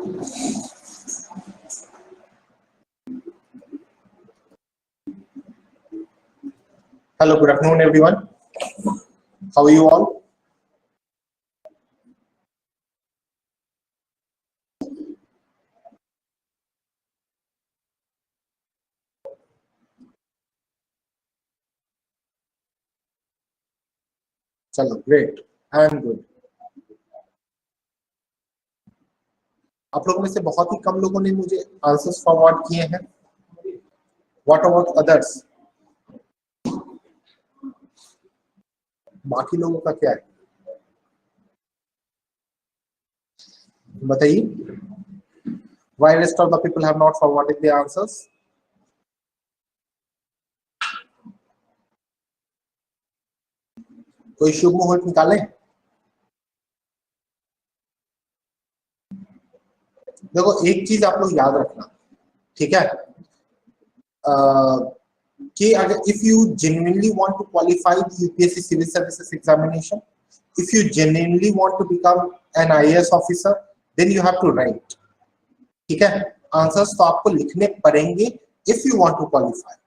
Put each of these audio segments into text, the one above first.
Hello, good afternoon, everyone. How are you all? चलो, great. I am good. आप लोगों में से बहुत ही कम लोगों ने मुझे आंसर्स फॉरवर्ड किए हैं. What about others? बाकी लोगों का क्या है बताइए. Why rest of the people have not forwarded the answers? कोई शुभ मुहूर्त निकाले. देखो एक चीज आप लोग याद रखना, ठीक है, कि अगर if you genuinely want to qualify the UPSC Civil Services examination, if you genuinely want to become an IAS officer, then you have to write. ठीक है, आंसर्स तो आपको लिखने पड़ेंगे if you want to qualify.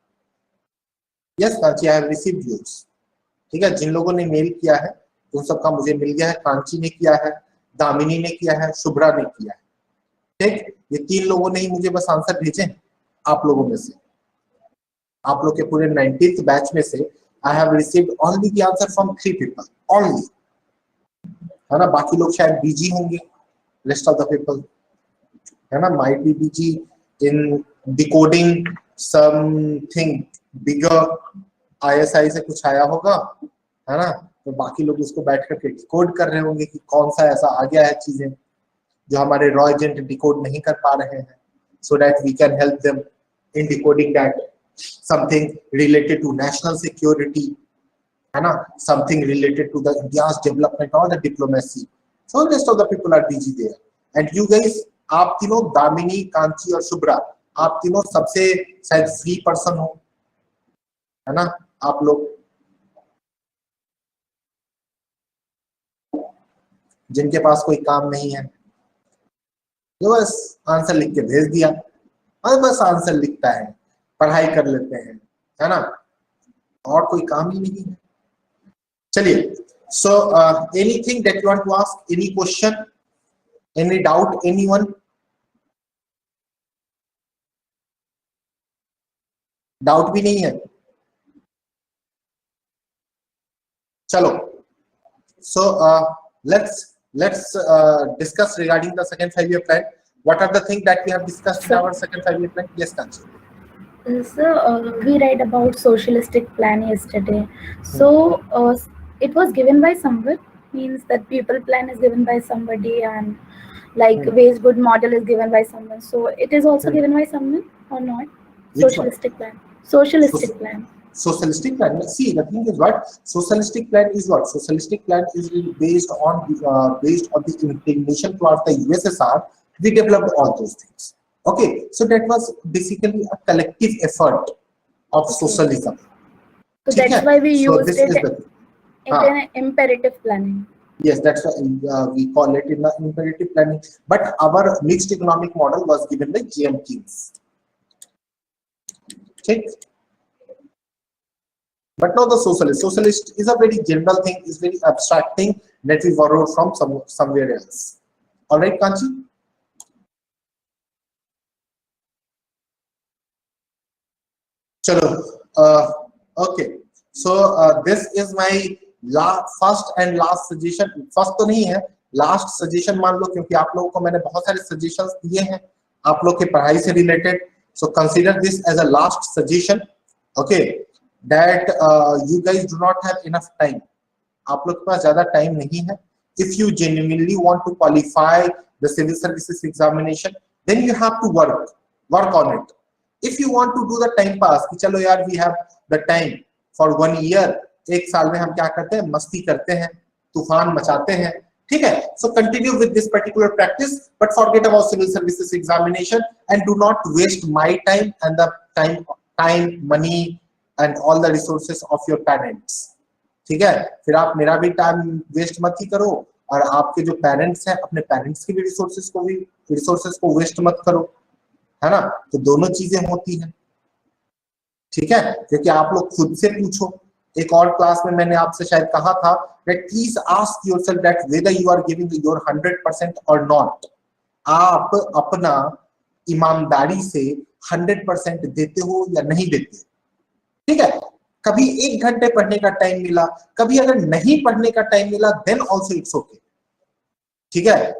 Yes, Kanchi, I have received yours. ठीक है, जिन लोगों ने मेल किया है उन सबका मुझे मिल गया है. कांची ने किया है, दामिनी ने किया है, शुभ्रा ने किया है. ठीक, ये 3 लोगों ने ही मुझे बस आंसर भेजे. आप लोगों में से, आप लोग के पूरे 19th बैच में से I have received only the answer from 3 people only, है ना. बाकी लोग शायद बिजी होंगे, रेस्ट ऑफ द पीपल, है ना, might be busy in decoding something bigger. ISI से कुछ आया होगा, है ना, तो बाकी लोग उसको बैठ करके डिकोड कर रहे होंगे कि कौन सा ऐसा आ गया है चीजें जो हमारे रॉ एजेंट डिकोड नहीं कर पा रहे हैं, so that we can help them in decoding that. Something related to national security, है ना, something related to the India's development or the diplomacy. So rest of the people are busy there. And you guys, आप तीनों, दामिनी, कांची और शुभ्रा, आप तीनों सबसे शायद free person हो, है ना. आप लोग जिनके पास कोई काम नहीं है, जो बस आंसर लिख के भेज दिया, और बस आंसर लिखता है, पढ़ाई कर लेते हैं, है ना, और कोई काम ही नहीं है. चलिए, so anything that you want to ask, any question, any doubt, anyone? Doubt भी नहीं है. चलो, so let's discuss regarding the second 5-year plan. What are the things that we have discussed in our second 5-year plan? Yes, Kanchi. So we read about socialistic plan yesterday. So it was given by someone, means that people plan is given by somebody, and like wage good model is given by someone. So it is also given by someone or not? Socialistic plan. Socialistic plan. Socialistic plan. See, the thing is what socialistic plan is. What socialistic plan is based on the inclination towards the USSR. We developed all those things. Okay, so that was basically a collective effort of socialism. So that's why we used it in an imperative planning. Yes, that's why we call it in the imperative planning. But our mixed economic model was given by G.M. Keynes. Okay. But now the socialist is a very general thing, is very abstract thing that we borrowed from somewhere else. All right, Kanchi? Chalo, okay. So this is my first and last suggestion. First तो नहीं है, last suggestion मान लो, क्योंकि आप लोगों को मैंने बहुत सारे suggestions दिए हैं आप लोग के पढ़ाई से related. So consider this as a last suggestion. Okay. That you guys do not have enough time. आप लोग के पास ज़्यादा time नहीं है. If you genuinely want to qualify the civil services examination, then you have to work on it. If you want to do the time pass, कि चलो यार we have the time for 1 year, एक साल में हम क्या करते हैं, मस्ती करते हैं, तूफान मचाते हैं, ठीक है. So continue with this particular practice, but forget about civil services examination and do not waste my time and the time, money and all the resources of your parents. ठीक है, फिर आप मेरा भी टाइम वेस्ट मत ही करो और आपके जो पेरेंट्स हैं अपने पेरेंट्स की भी रिसोर्सेज को वेस्ट मत करो, है ना। तो दोनों चीजें होती हैं, ठीक है। क्योंकि आप लोग खुद से पूछो, एक और क्लास में मैंने आपसे शायद कहा था that please ask yourself that whether you are giving your 100% और नॉट। आप अपना ईमानदारी से 100% देते हो या नहीं देते, ठीक है। कभी 1 घंटे पढ़ने का टाइम मिला, कभी अगर नहीं पढ़ने का टाइम मिला देन ऑल्सो इट्स ओके, ठीक है।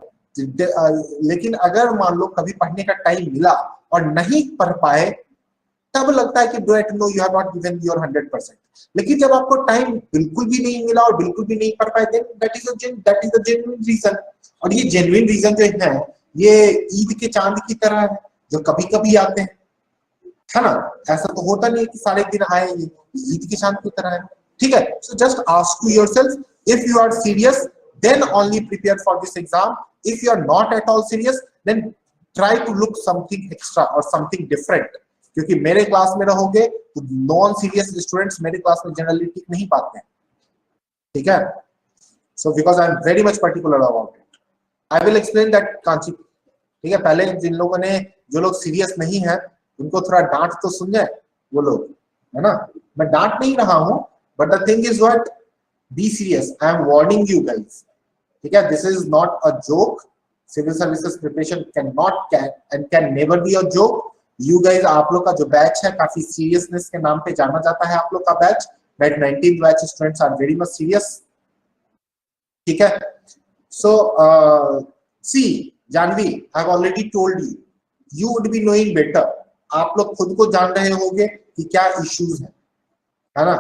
लेकिन अगर मान लो कभी पढ़ने का टाइम मिला और नहीं पढ़ पाए, तब लगता है कि do it no you have not given your 100%। लेकिन जब आपको टाइम बिल्कुल भी नहीं मिला और बिल्कुल भी नहीं पढ़ पाए, then that is a genuine reason. और ये जेन्युइन रीजन जो है ये ईद के चांद की तरह है, जो कभी कभी आते हैं, है ना। ऐसा तो होता नहीं है कि सारे दिन आए, ये ईद के चांद की तरह है, ठीक है। So just ask to yourself, if you are serious then only prepare for this exam. If you are not at all serious, then try to look something extra or something different. क्योंकि मेरे class में रहोगे तो non serious students मेरे class में generally टिक नहीं पाते हैं, ठीक है। So because I am very much particular about it, I will explain that concept, ठीक है। पहले जिन लोगों ने, जो लोग सीरियस नहीं है उनको थोड़ा डांट तो सुन जाए वो लोग, है ना। मैं डांट नहीं रहा हूं, but the thing is what, be serious, I am warning you guys, ठीक है। This is not a joke, civil services preparation can never be a joke. You guys, आप लोग का जो बैच है काफी सीरियसनेस के नाम पे जाना जाता है, आप लोग का batch, that 19th batch students are very much serious, ठीक है। So see Janvi, I have already told you, you would be knowing better, आप लोग खुद को जान रहे होंगे कि क्या इश्यूज है ना।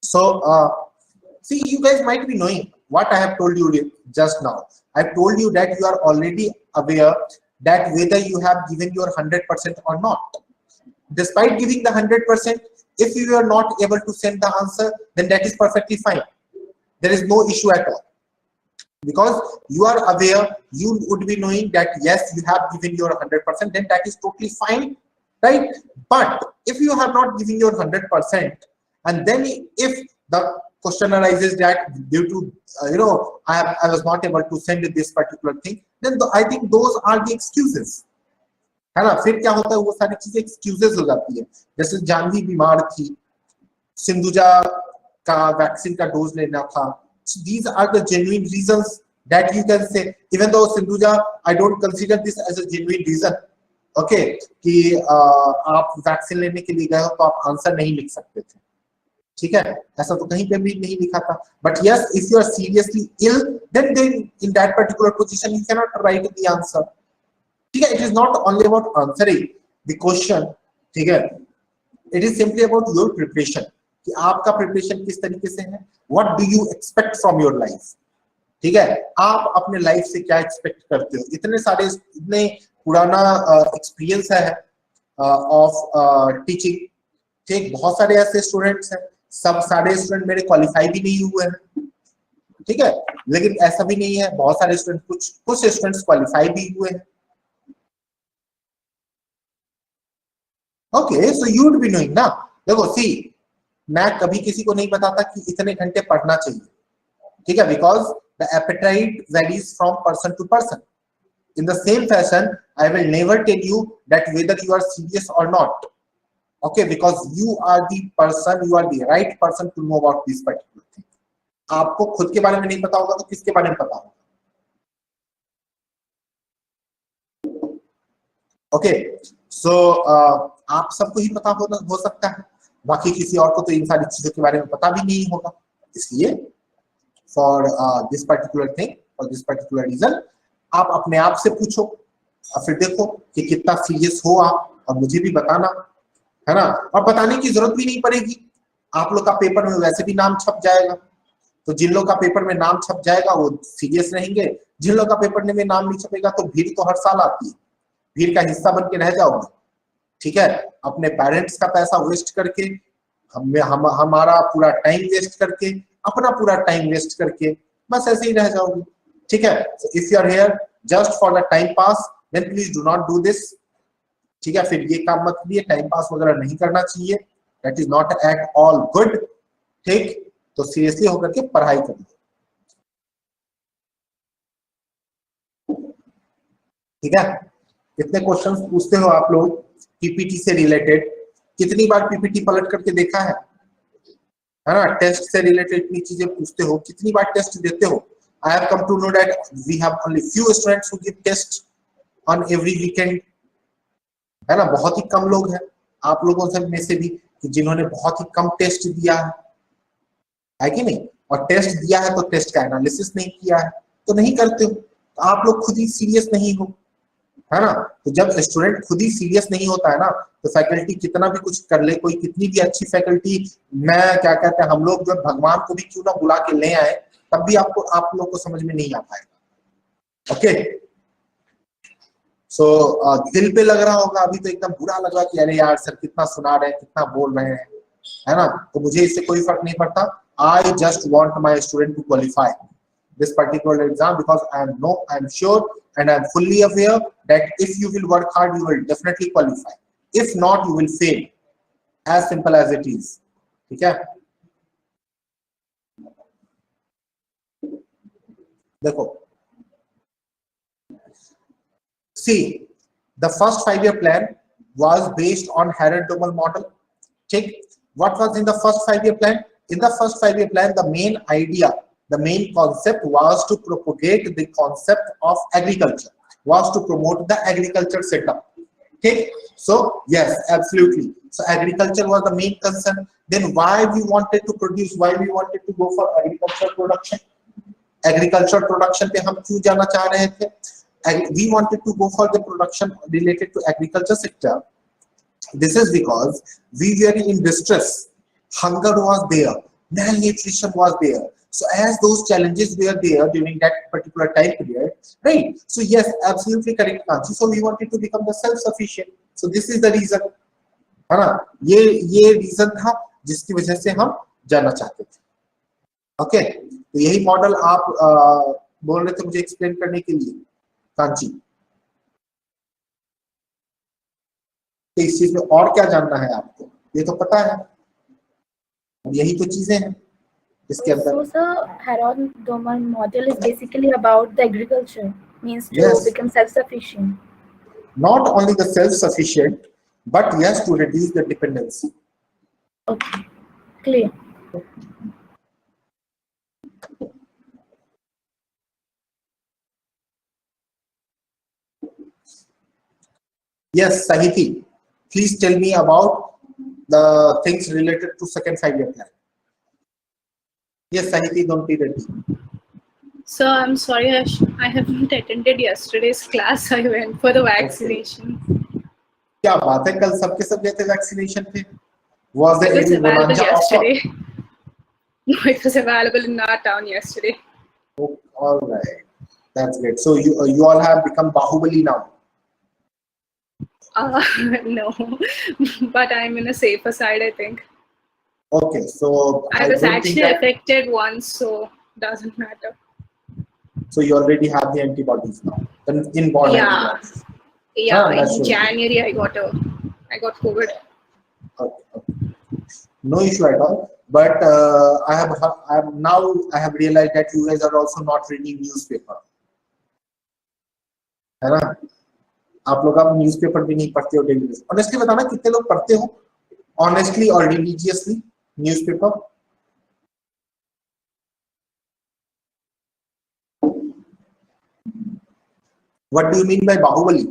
So, see, you guys might be knowing what I have told you just now. I've told you that you are already aware that whether you have given your 100% or not. Despite giving the 100%, if you are not able to send the answer, then that is perfectly fine. There is no issue at all. Because you are aware, you would be knowing that yes, you have given your 100%, then that is totally fine, right? But if you have not given your 100%, and then if the question arises that due to I was not able to send this particular thing, then I think those are the excuses, है ना। फिर क्या होता है, वो सारी चीजें excuses हो जाती है। जैसे जानवी बीमार थी, सिंधुजा का वैक्सीन का डोज लेना था, so these are the genuine reasons that you can say, even though Sindhuja, I don't consider this as a genuine reason, okay, कि आप वैक्सीन लेने के लिए गए हो तो आप आंसर नहीं लिख सकते थे, ठीक है। ऐसा तो कहीं पे भी नहीं लिखा था। But yes, if you are seriously ill, then in that particular position you can not write the answer, ठीक है। It is not only about answering the question, ठीक है। It is simply about your preparation, कि आपका preparation किस तरीके से है, what do you expect from your life, ठीक है। आप अपने लाइफ से क्या एक्सपेक्ट करते हो। इतने पुराना एक्सपीरियंस है ऑफ टीचिंग, ठीक। बहुत सारे ऐसे स्टूडेंट्स हैं, सब सारे स्टूडेंट मेरे क्वालिफाई भी नहीं हुए हैं, ठीक है। लेकिन ऐसा भी नहीं है, बहुत सारे स्टूडेंट, कुछ स्टूडेंट्स क्वालिफाई भी हुए हैं, okay. So you would be knowing ना। देखो सी, मैं कभी किसी को नहीं बताता कि इतने घंटे पढ़ना चाहिए, ठीक है, because the appetite varies from person to person. In the same fashion, I will never tell you that whether you are serious or not, okay, because you are the person, you are the right person to know about this particular thing. आपको खुद के बारे में नहीं पता होगा तो किसके बारे में पता होगा, ओके। सो आप सबको ही पता हो सकता है, बाकी किसी और को तो इन सारी चीजों के बारे में पता भी नहीं होगा। इसलिए for this particular thing, for this particular reason, आप अपने आप से पूछो और फिर देखो कि कितना सीरियस हो आप, और मुझे भी बताना, है ना। और बताने की जरूरत भी नहीं पड़ेगी, आप लोग का पेपर में वैसे भी नाम छप जाएगा। तो जिन लोग का पेपर में नाम छप जाएगा वो सीरियस रहेंगे, जिन लोग का पेपर में नाम नहीं छपेगा तो भीड़ तो हर साल आती है, भीड़ का हिस्सा बन के रह जाओगे, ठीक है। अपने पेरेंट्स का पैसा वेस्ट करके, हमारा पूरा टाइम वेस्ट करके, अपना पूरा टाइम वेस्ट करके, बस ऐसे ही रह जाओगे, ठीक है। If you are here just for the time pass, then please do not do this, ठीक है। फिर ये काम मत करिए, टाइम पास वगैरह नहीं करना चाहिए, that is not at all good. ठीक, तो सीरियसली होकर के पढ़ाई करिए, ठीक है। कितने क्वेश्चंस पूछते हो आप लोग पीपीटी से रिलेटेड? कितनी बार पीपीटी पलट करके देखा है ना? टेस्ट से रिलेटेड इतनी चीजें पूछते हो, कितनी बार टेस्ट देते हो? I have come to know that we have only few students who give test on every weekend, है ना? बहुत ही कम लोग हैं आप लोगों से में से भी जिन्होंने बहुत ही कम टेस्ट दिया है कि नहीं? और टेस्ट दिया है तो टेस्ट का एनालिसिस नहीं किया है, तो नहीं करते हो, तो आप लोग खुद ही सीरियस नहीं हो, है ना? तो जब स्टूडेंट खुद ही सीरियस नहीं होता है ना, तो फैकल्टी कितना भी कुछ कर ले, कोई कितनी भी अच्छी फैकल्टी, मैं क्या कहते हैं, हम लोग जब भगवान को भी क्यों ना बुला के ले आए, तब भी आपको आप लोग को समझ में नहीं आ पाएगा। ओके, सो दिल पे लग रहा होगा अभी, तो एकदम बुरा लग रहा कि अरे यार सर कितना सुना रहे हैं, कितना बोल रहे हैं, है ना? तो मुझे इससे कोई फर्क नहीं पड़ता। I just want my student to qualify this particular exam, because I am sure and I am fully aware that if you will work hard, you will definitely qualify. If not, you will fail. As simple as it is. ठीक है? देखो, see, the first 5-year plan was based on Harrod-Domel model. ठीक? What was in the first 5-year plan? In the first 5-year plan, the main idea, the main concept was to propagate the concept of agriculture, was to promote the agriculture setup. Okay, so yes, absolutely. So agriculture was the main concern. Then why we wanted to produce, why we wanted to go for agricultural production? Agricultural production पे हम क्यों जाना चाह रहे थे? We wanted to go for the production related to agriculture sector. This is because we were in distress. Hunger was there, malnutrition was there. So as those challenges were there during that particular time period, right? So yes, absolutely correct answer. So we wanted to become the self-sufficient. So this is the reason, है ना? ये reason था जिसकी वजह से हम जाना चाहते थे. ओके, तो यही मॉडल आप बोल रहे थे मुझे एक्सप्लेन करने के लिए, कांची. तो इस चीज में और क्या जानना है आपको? ये तो पता है, यही तो चीजें हैं इसके अंदर. So sir, Harrod-Domel model is basically about the agriculture, means to Yes. become self-sufficient. Not only the self-sufficient, but yes, to reduce the dependency. Okay, clear. Yes, Sahiti, please tell me about the things related to second 5-year plan. Yes, Sahiti, don't be ready. So I'm sorry, Ayush, I haven't attended yesterday's class. I went for the vaccination. क्या बात है, कल सबके सब गए थे vaccination पे? Was there It was any available bonanza offer? yesterday. No, it was available in our town yesterday. Oh, all right, that's great. So you all have become Bahubali now. No, but I'm in a safer side, I think. Okay, so I was don't actually think that, affected once, so doesn't matter. so you already have the antibodies now, the inborn Yeah, antibodies. yeah. Ah, that's In really January, I got COVID. Okay. No issue at all. But I have realized that you guys are also not reading newspaper, है ना? आप लोग अब newspaper भी नहीं पढ़ते हो daily. Honestly बताना कितने लोग पढ़ते हो ऑनेस्टली और religiously newspaper? What do you mean by Bahubali?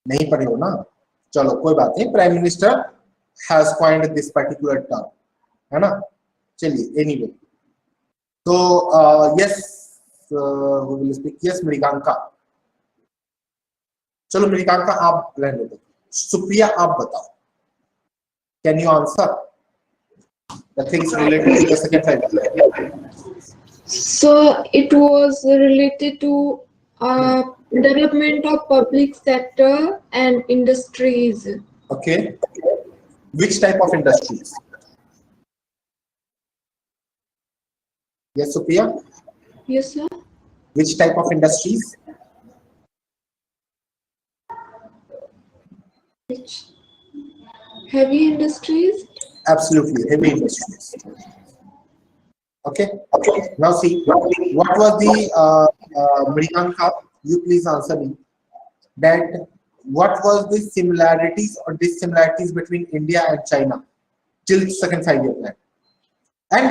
नहीं पढ़े हो ना? चलो कोई बात नहीं. Prime minister has coined this particular term, है ना? चलिए, एनीवे. तो yes, we will speak. Yes, Mriganka. चलो मृगांका आप रहने दो. सुप्रिया आप बताओ. Can you answer the things related to the second five? So it was related to development of public sector and industries. Okay. Which type of industries? Yes, Supriya? Yes, sir. Which type of industries? Which? Heavy industries? Absolutely, heavy industries. Okay. Now see, what was the Mriganka? You please answer me. That what was the similarities or dissimilarities between India and China till second 5-year plan? And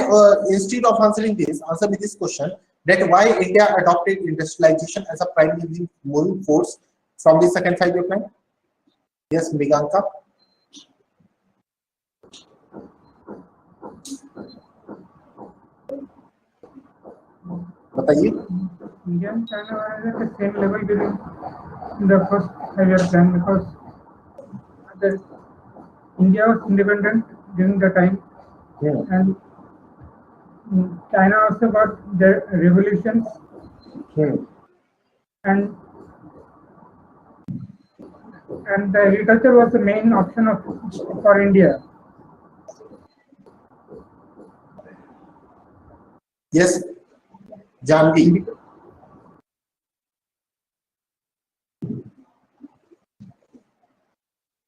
instead of answering this, answer me this question: that why India adopted industrialization as a primary moving force from the second 5-year plan? Yes, Mriganka. बताइए. India and China were at the same level during the first 5-year plan because the India was independent during the time, and China also got their revolutions, and the agriculture was the main option for India. Yes, Janvi.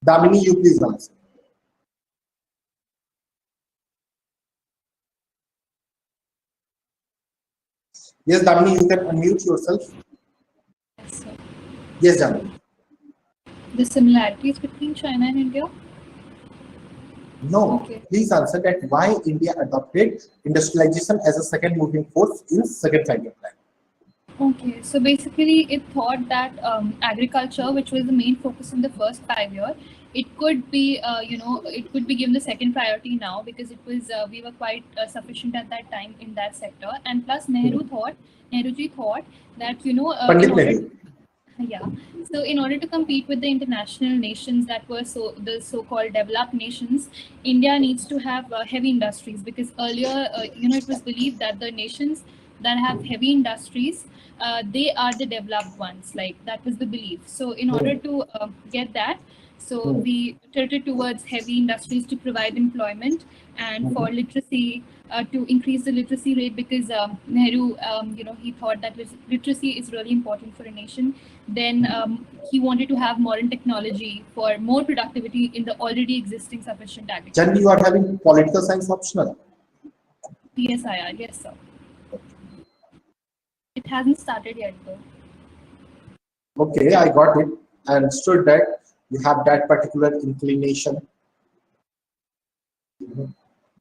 Damini, you please answer. Yes, Damini, you can unmute yourself. Yes, sir. Yes, Janvi. The similarities between China and India? No, Okay. please answer that why India adopted industrialization as a second moving force in second 5-year plan. Okay, so basically it thought that agriculture, which was the main focus in the first 5 year, it could be, it could be given the second priority now because it was, we were quite sufficient at that time in that sector. And plus Nehruji thought that, Pandit in order Nehru. yeah. So in order to compete with the international nations that were the so-called developed nations, India needs to have heavy industries because earlier, it was believed that the nations that have heavy industries, they are the developed ones. Like that was the belief. So in order to get that, so we tilted towards heavy industries to provide employment and for literacy, to increase the literacy rate because Nehru, he thought that literacy is really important for a nation. Then he wanted to have modern technology for more productivity in the already existing sufficient agriculture. Janvi, you are having political science optional. PSIR, yes, sir. It hasn't started yet, though. Okay, I got it. I understood that you have that particular inclination.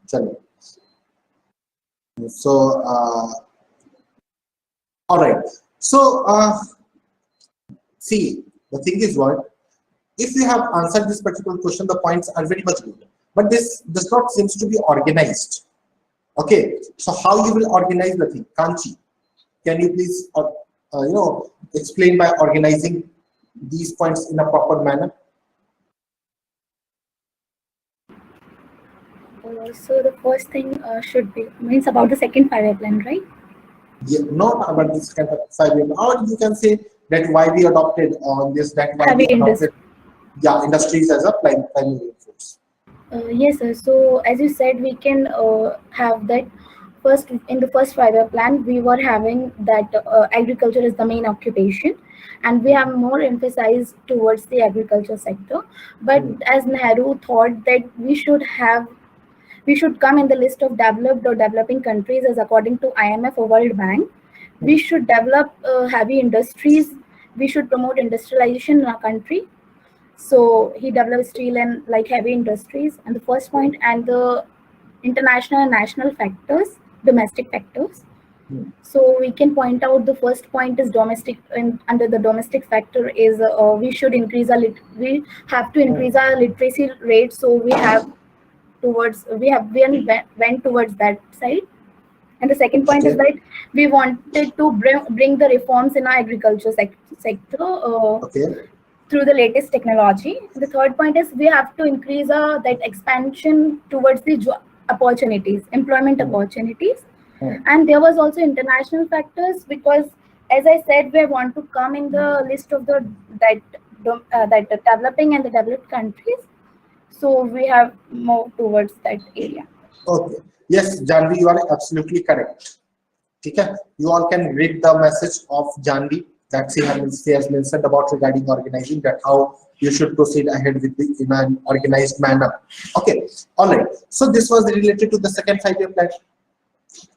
Chalo. So, all right. So, see, the thing is what? If you have answered this particular question, the points are very much good. But this does not seems to be organized. Okay, so how you will organize the thing? Kanchi, can you please, explain by organizing these points in a proper manner? So the first thing should be means about the second 5-year plan, right? Yeah, not about this kind of 5-year, or you can say that why we adopted on this, that why Heavy we adopted, industries as a primary force. Yes, sir. So as you said, we can have that first in the first 5-year plan. We were having that agriculture is the main occupation, and we have more emphasized towards the agriculture sector. But as Nehru thought that we should come in the list of developed or developing countries as according to IMF or World Bank. We should develop heavy industries. We should promote industrialization in our country. So he developed steel and like heavy industries. And the first point, and the international and national factors, domestic factors. So we can point out the first point is domestic, and under the domestic factor is we should increase we have to increase our literacy rate. So we went towards that side. And the second point is that we wanted to bring the reforms in our agriculture sector through the latest technology. The third point is we have to increase that expansion towards the opportunities, employment opportunities. And there was also international factors because, as I said, we want to come in the list of the developing and the developed countries. So we have moved towards that area. Okay. Yes, Janvi, you are absolutely correct. Okay. You all can read the message of Janvi that she has mentioned about regarding organizing, that how you should proceed ahead with the in an organized manner. Okay, all right. So this was related to the second 5-year plan.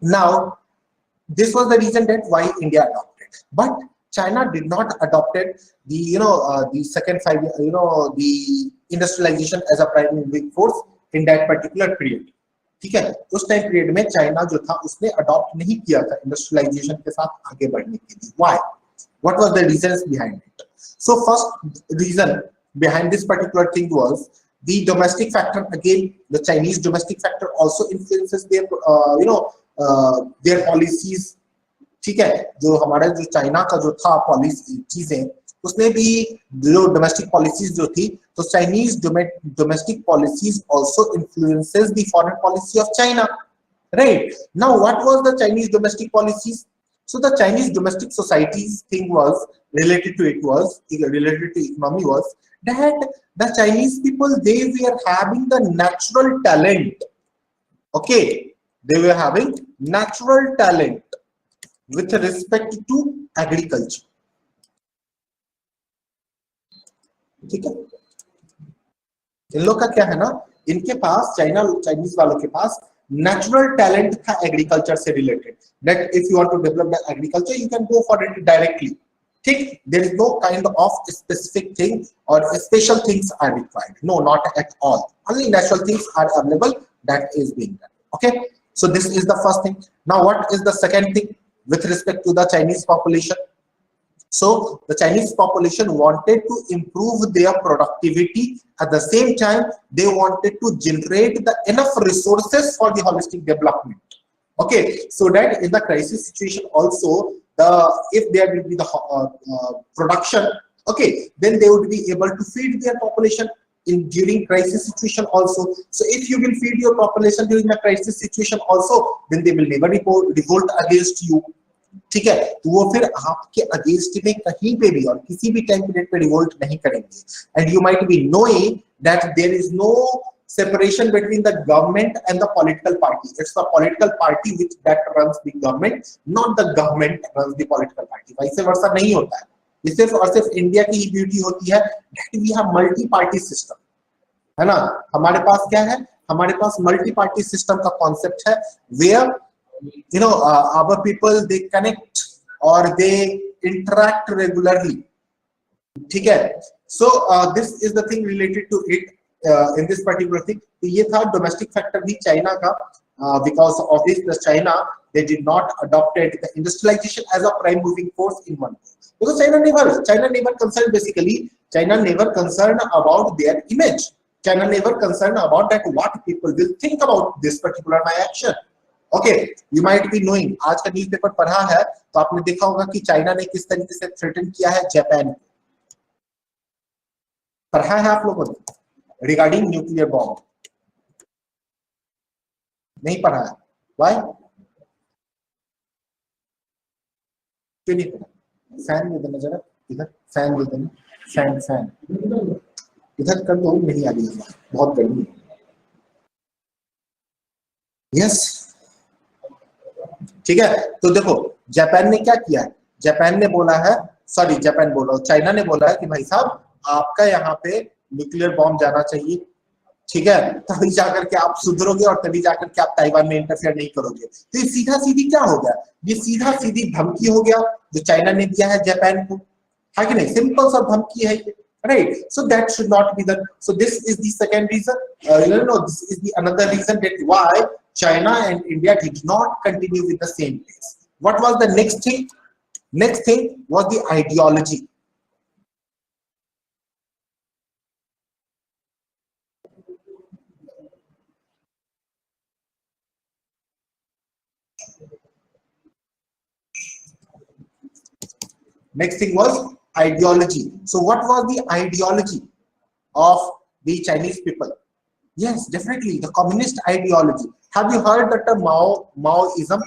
Now, this was the reason that why India adopted, but China did not adopted the the second 5-year the industrialization as a primary force in that particular period. ठीक है, उस time period में China जो था उसने adopt नहीं किया था इंडस्ट्रियलाइजेशन के साथ आगे बढ़ने के लिए. Why? What was the reasons behind it? So first reason behind this particular thing was the domestic factor. Again, the Chinese domestic factor also influences their their policies. ठीक है, जो हमारा जो चाइना का जो था पॉलिसी चीजें, उसने भी जो डोमेस्टिक पॉलिसीज जो थी, तो Chinese domestic policies also influences the foreign policy of China. Right now, what was the Chinese domestic policies? So the Chinese domestic societies thing was related to economy was that the Chinese people, they were having the natural talent. Okay, they were having natural talent with respect to agriculture. ठीक है, इन लोग का क्या है ना, इनके पास Chinese वालों के पास नेचुरल टैलेंट था एग्रीकल्चर से related, that if you want to develop the agriculture you can go for it directly. ठीक, there is no kind of specific thing or special things are required, no not at all, only natural things are available, that is being done. Okay, so this is the first thing. Now what is the second thing with respect to the Chinese population? So the Chinese population wanted to improve their productivity. At the same time, they wanted to generate the enough resources for the holistic development. Okay, so that in the crisis situation also, if there will be the production, okay, then they would be able to feed their population during crisis situation also. So if you will feed your population during the crisis situation also, then they will never revolt against you. ठीक है, तो वो फिर आपके against में कहीं पे भी और किसी भी टाइम पीरियड पे रिवोल्ट नहीं करेंगे. And you might be knowing that there is no separation between the government and the political party. It's the political party which that runs the government, not the government runs the political party. वैसे वर्षा नहीं होता है. ये सिर्फ और सिर्फ India की ही beauty होती है that we have multi party system, है ना. हमारे पास क्या है, हमारे पास मल्टी पार्टी सिस्टम का कॉन्सेप्ट है, where our people, they connect or they interact regularly. ठीक है, so this is the thing related to it in this particular thing. तो ये था डोमेस्टिक फैक्टर भी चाइना का, because of this the China, they did not adopted the industrialization as a prime moving force in one way. Because China never concerned, basically China never concerned about their image. China never concerned about that what people will think about this particular my action. Okay, you might be knowing, आज का newspaper पढ़ा है तो आपने देखा होगा कि China ने किस तरीके से थ्रेटन किया है जापान को. पढ़ा है आप लोगों ने रिगार्डिंग न्यूक्लियर बॉम्ब? नहीं पढ़ा है? व्हाई? क्यों नहीं पढ़ा? फैन दे देना जरा, इधर फैन दे देना, फैन इधर कर दो, नहीं आ रही है, बहुत गर्मी है. यस, ठीक है, तो देखो जापान ने क्या किया है, जापान ने बोला है, सॉरी जापान बोल रहा हूं, चाइना ने बोला है कि भाई साहब आपका यहाँ पे न्यूक्लियर बॉम्ब जाना चाहिए. ठीक है, तभी जाकर के आप सुधरोगे और तभी जाकर के आप ताइवान में इंटरफेयर नहीं करोगे. तो ये सीधा सीधी क्या हो गया, ये सीधा सीधी धमकी हो गया जो चाइना ने दिया है जापान को, है कि नहीं. सिंपल सा धमकी है ये, right? So that should not be done. So this is the second reason. This is the another reason that why China and India did not continue with the same pace. What was the next thing? Next thing was the ideology. Next thing was ideology. So what was the ideology of the Chinese people? Yes, definitely the communist ideology. Have you heard that term Maoism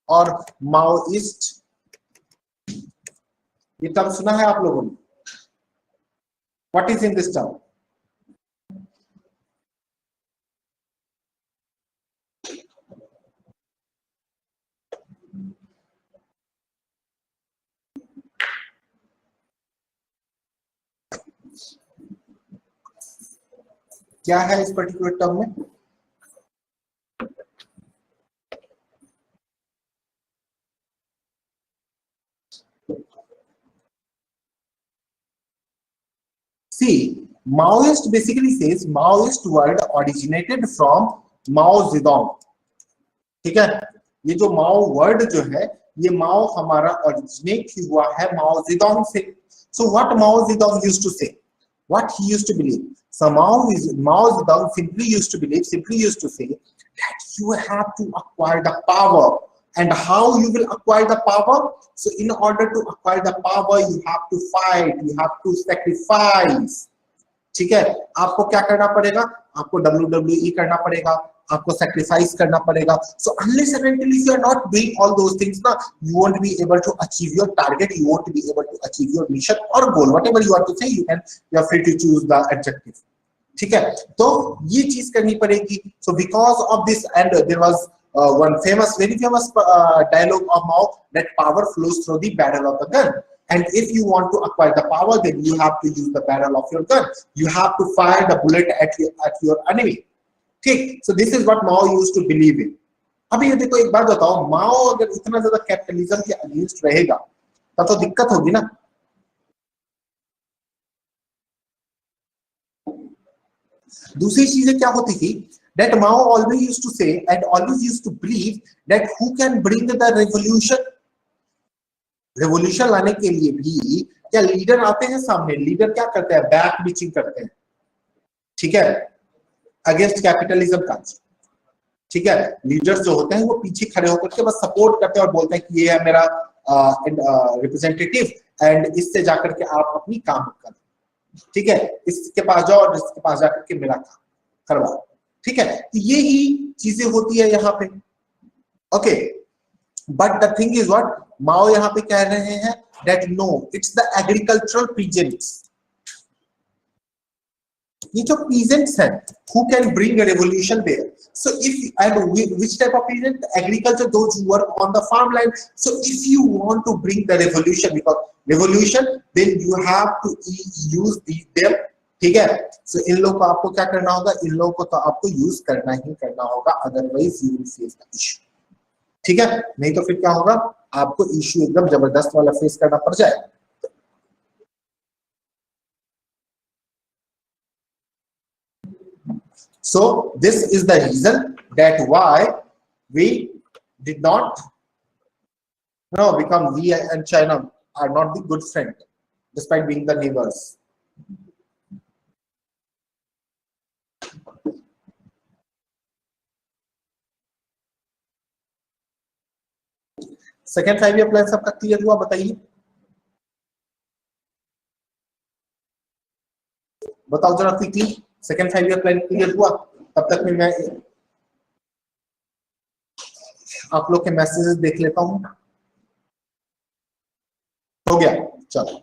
or Maoist? ये term सुना है आप लोगों ने? What is in this term? क्या है इस particular term में? See, Maoist basically says Maoist word originated from Mao Zedong. ठीक है, ये जो माओ वर्ड जो है ये माओ हमारा ओरिजिनेट हुआ है माओ जेडोंग से. So what Mao Zedong used to say, what he used to believe. So Mao Zedong simply used to say that you have to acquire the power. And how you will acquire the power? So in order to acquire the power, you have to fight, you have to sacrifice. ठीक है, आपको क्या करना पड़ेगा? आपको WWE करना पड़ेगा, आपको sacrifice करना पड़ेगा. So unless and until you are not doing all those things, ना, you won't be able to achieve your target. You won't be able to achieve your mission or goal. Whatever you want to say, you are free to choose the adjective. ठीक है, तो ये चीज करनी पड़ेगी. So because of this, and there was one very famous dialogue of Mao that power flows through the barrel of the gun. And if you want to acquire the power, then you have to use the barrel of your gun. You have to fire the bullet at your enemy. ठीक, so this is what Mao used to believe in. अभी ये देखो, एक बात बताओ, माओ अगर इतना ज्यादा कैपिटलिज्म के अगेंस्ट रहेगा तब तो दिक्कत होगी ना. दूसरी चीजें क्या होती थी? That Mao always used to say and always used to believe that who can bring the revolution. Revolution लाने के लिए भी क्या लीडर आते हैं सामने? लीडर क्या करते हैं? बैक बीचिंग करते हैं. ठीक है, अगेंस्ट कैपिटलिज्म का. ठीक है, लीडर्स जो होते हैं वो पीछे खड़े होकर के बस सपोर्ट करते हैं और बोलते हैं कि ये है मेरा रिप्रेजेंटेटिव एंड इससे जाकर के आप अपनी काम करें. ठीक है, इसके पास जाओ और इसके पास जाकर के मेरा काम करवाओ. ठीक है, तो ये ही चीजें होती है यहाँ पे. Okay, but the thing is what Mao यहाँ पे कह रहे हैं that no, it's the agricultural peasants. ये जो peasants हैं, who can bring a revolution there? So which type of peasant? Agriculture, those who work on the farmland. So if you want to bring the revolution, because revolution, then you have to use them. ठीक है, so इन लोगों को आपको क्या करना होगा? इन लोगों को तो आपको यूज करना ही करना होगा, otherwise you will face the issue. ठीक है, नहीं तो फिर क्या होगा? आपको इश्यू एकदम जबरदस्त वाला फेस करना पड़ जाए. So this is the reason that why we did not become, we and China are not the good friend despite being the neighbors. Second 5 year plan सबका क्लियर हुआ? बताइए, बताओ जरा quickly. Second 5 year plan clear हुआ? तब तक में मैं आप लोग के मैसेजेस देख लेता हूं. हो गया, चलो.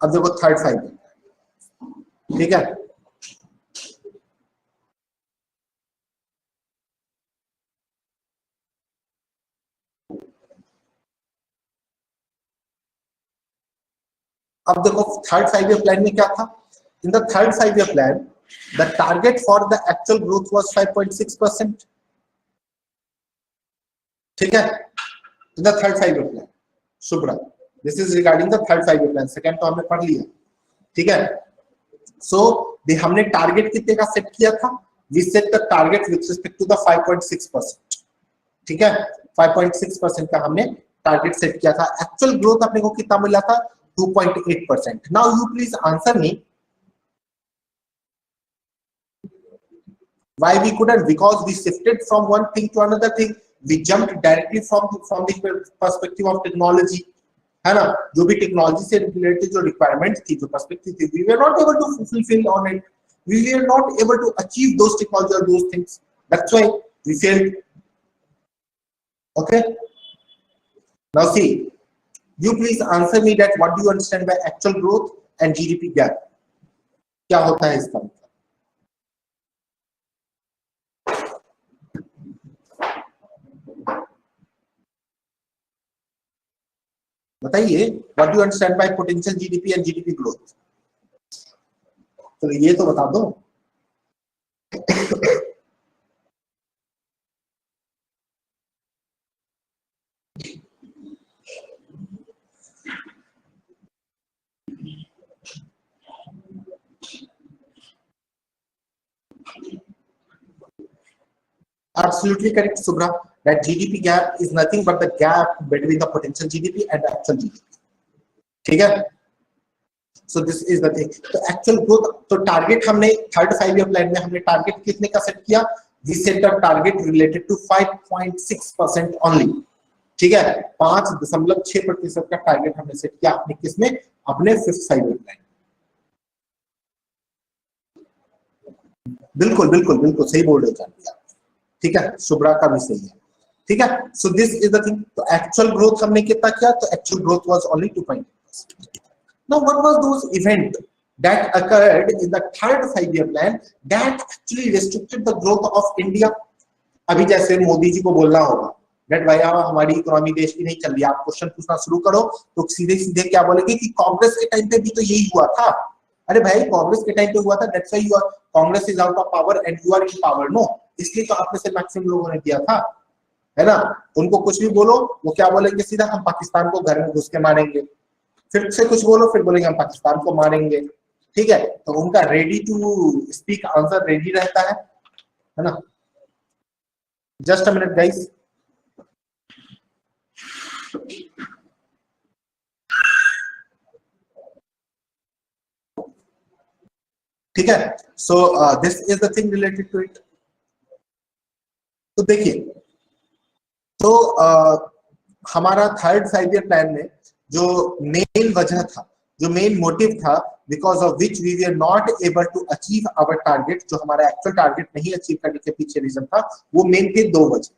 अब देखो थर्ड 5 ईयर. ठीक है, अब देखो थर्ड 5 ईयर प्लान में क्या था? In the third 5 year plan the target for the actual growth was 5.6%. ठीक है, इन the third 5 year plan. Shubhra, this is regarding the third 5 year plan. Second तो हमने पढ़ लिया. ठीक है, सो हमने टारगेट कितने का सेट किया था? We set the target with respect to the 5.6%. ठीक है, 5.6% का हमने टारगेट सेट किया था. एक्चुअल ग्रोथ अपने को कितना मिला था? 2.8%. Now you please answer me why we couldn't? Because we shifted from one thing to another thing. We jumped directly from the perspective of technology. है ना, जो भी टेक्नोलॉजी से रिलेटेड जो रिक्वायरमेंट थी, जो पर्सपेक्टिव थी, we were not able to fulfill on it. We were not able to achieve those technology or those things. That's why we failed. Okay, now see, you please answer me that what do you understand by actual growth and GDP gap? क्या होता है इसका? बताइए, what do you understand by potential GDP and GDP growth? चलो ये तो बता दो। Absolutely correct, Subhra. That GDP gap is nothing but the gap between the potential GDP and the actual GDP. ठीक है? So this is the thing. तो actual growth, तो target हमने third 5 year plan में हमने target कितने का set किया? We set a target related to 5.6% only. ठीक है? 5.6% का target हमने set किया अपने किसमें? अपने 5th 5 year plan. बिल्कुल बिल्कुल बिल्कुल सही बोल रहे हो। ठीक है, शुभ्रा का भी सही है। ठीक है, so this is the thing. तो एक्चुअल ग्रोथ हमने कितना किया? तो actual growth was only 2.8%. Now what was those event that occurred in the third 5 year plan that actually restricted the growth of India? अभी जैसे मोदी जी को बोलना होगा दैट भैया हमारी इकोनॉमी देश की नहीं चल रही, आप क्वेश्चन पूछना शुरू करो, तो सीधे सीधे क्या बोलेंगे कि कांग्रेस के टाइम पे भी तो यही हुआ था। अरे भाई कांग्रेस के टाइम पे हुआ था, that's why you are, Congress is out of power and you are in power. No, इसलिए तो आप में से मैक्सिमम लोगों ने किया था, है ना? उनको कुछ भी बोलो वो क्या बोलेंगे सीधा, हम पाकिस्तान को घर में घुस के मारेंगे। फिर से कुछ बोलो फिर बोलेंगे हम पाकिस्तान को मारेंगे। ठीक है, तो उनका ready to speak answer ready रहता है ना? Just a minute guys. ठीक है, so this is the thing related to it. तो देखिए, तो हमारा थर्ड 5 year प्लान में जो मेन वजह था, जो मेन मोटिव था, because of which we were not able to achieve our target, जो हमारा एक्चुअल टारगेट नहीं अचीव करने के पीछे रीजन था, वो मेन थे 2 वजह।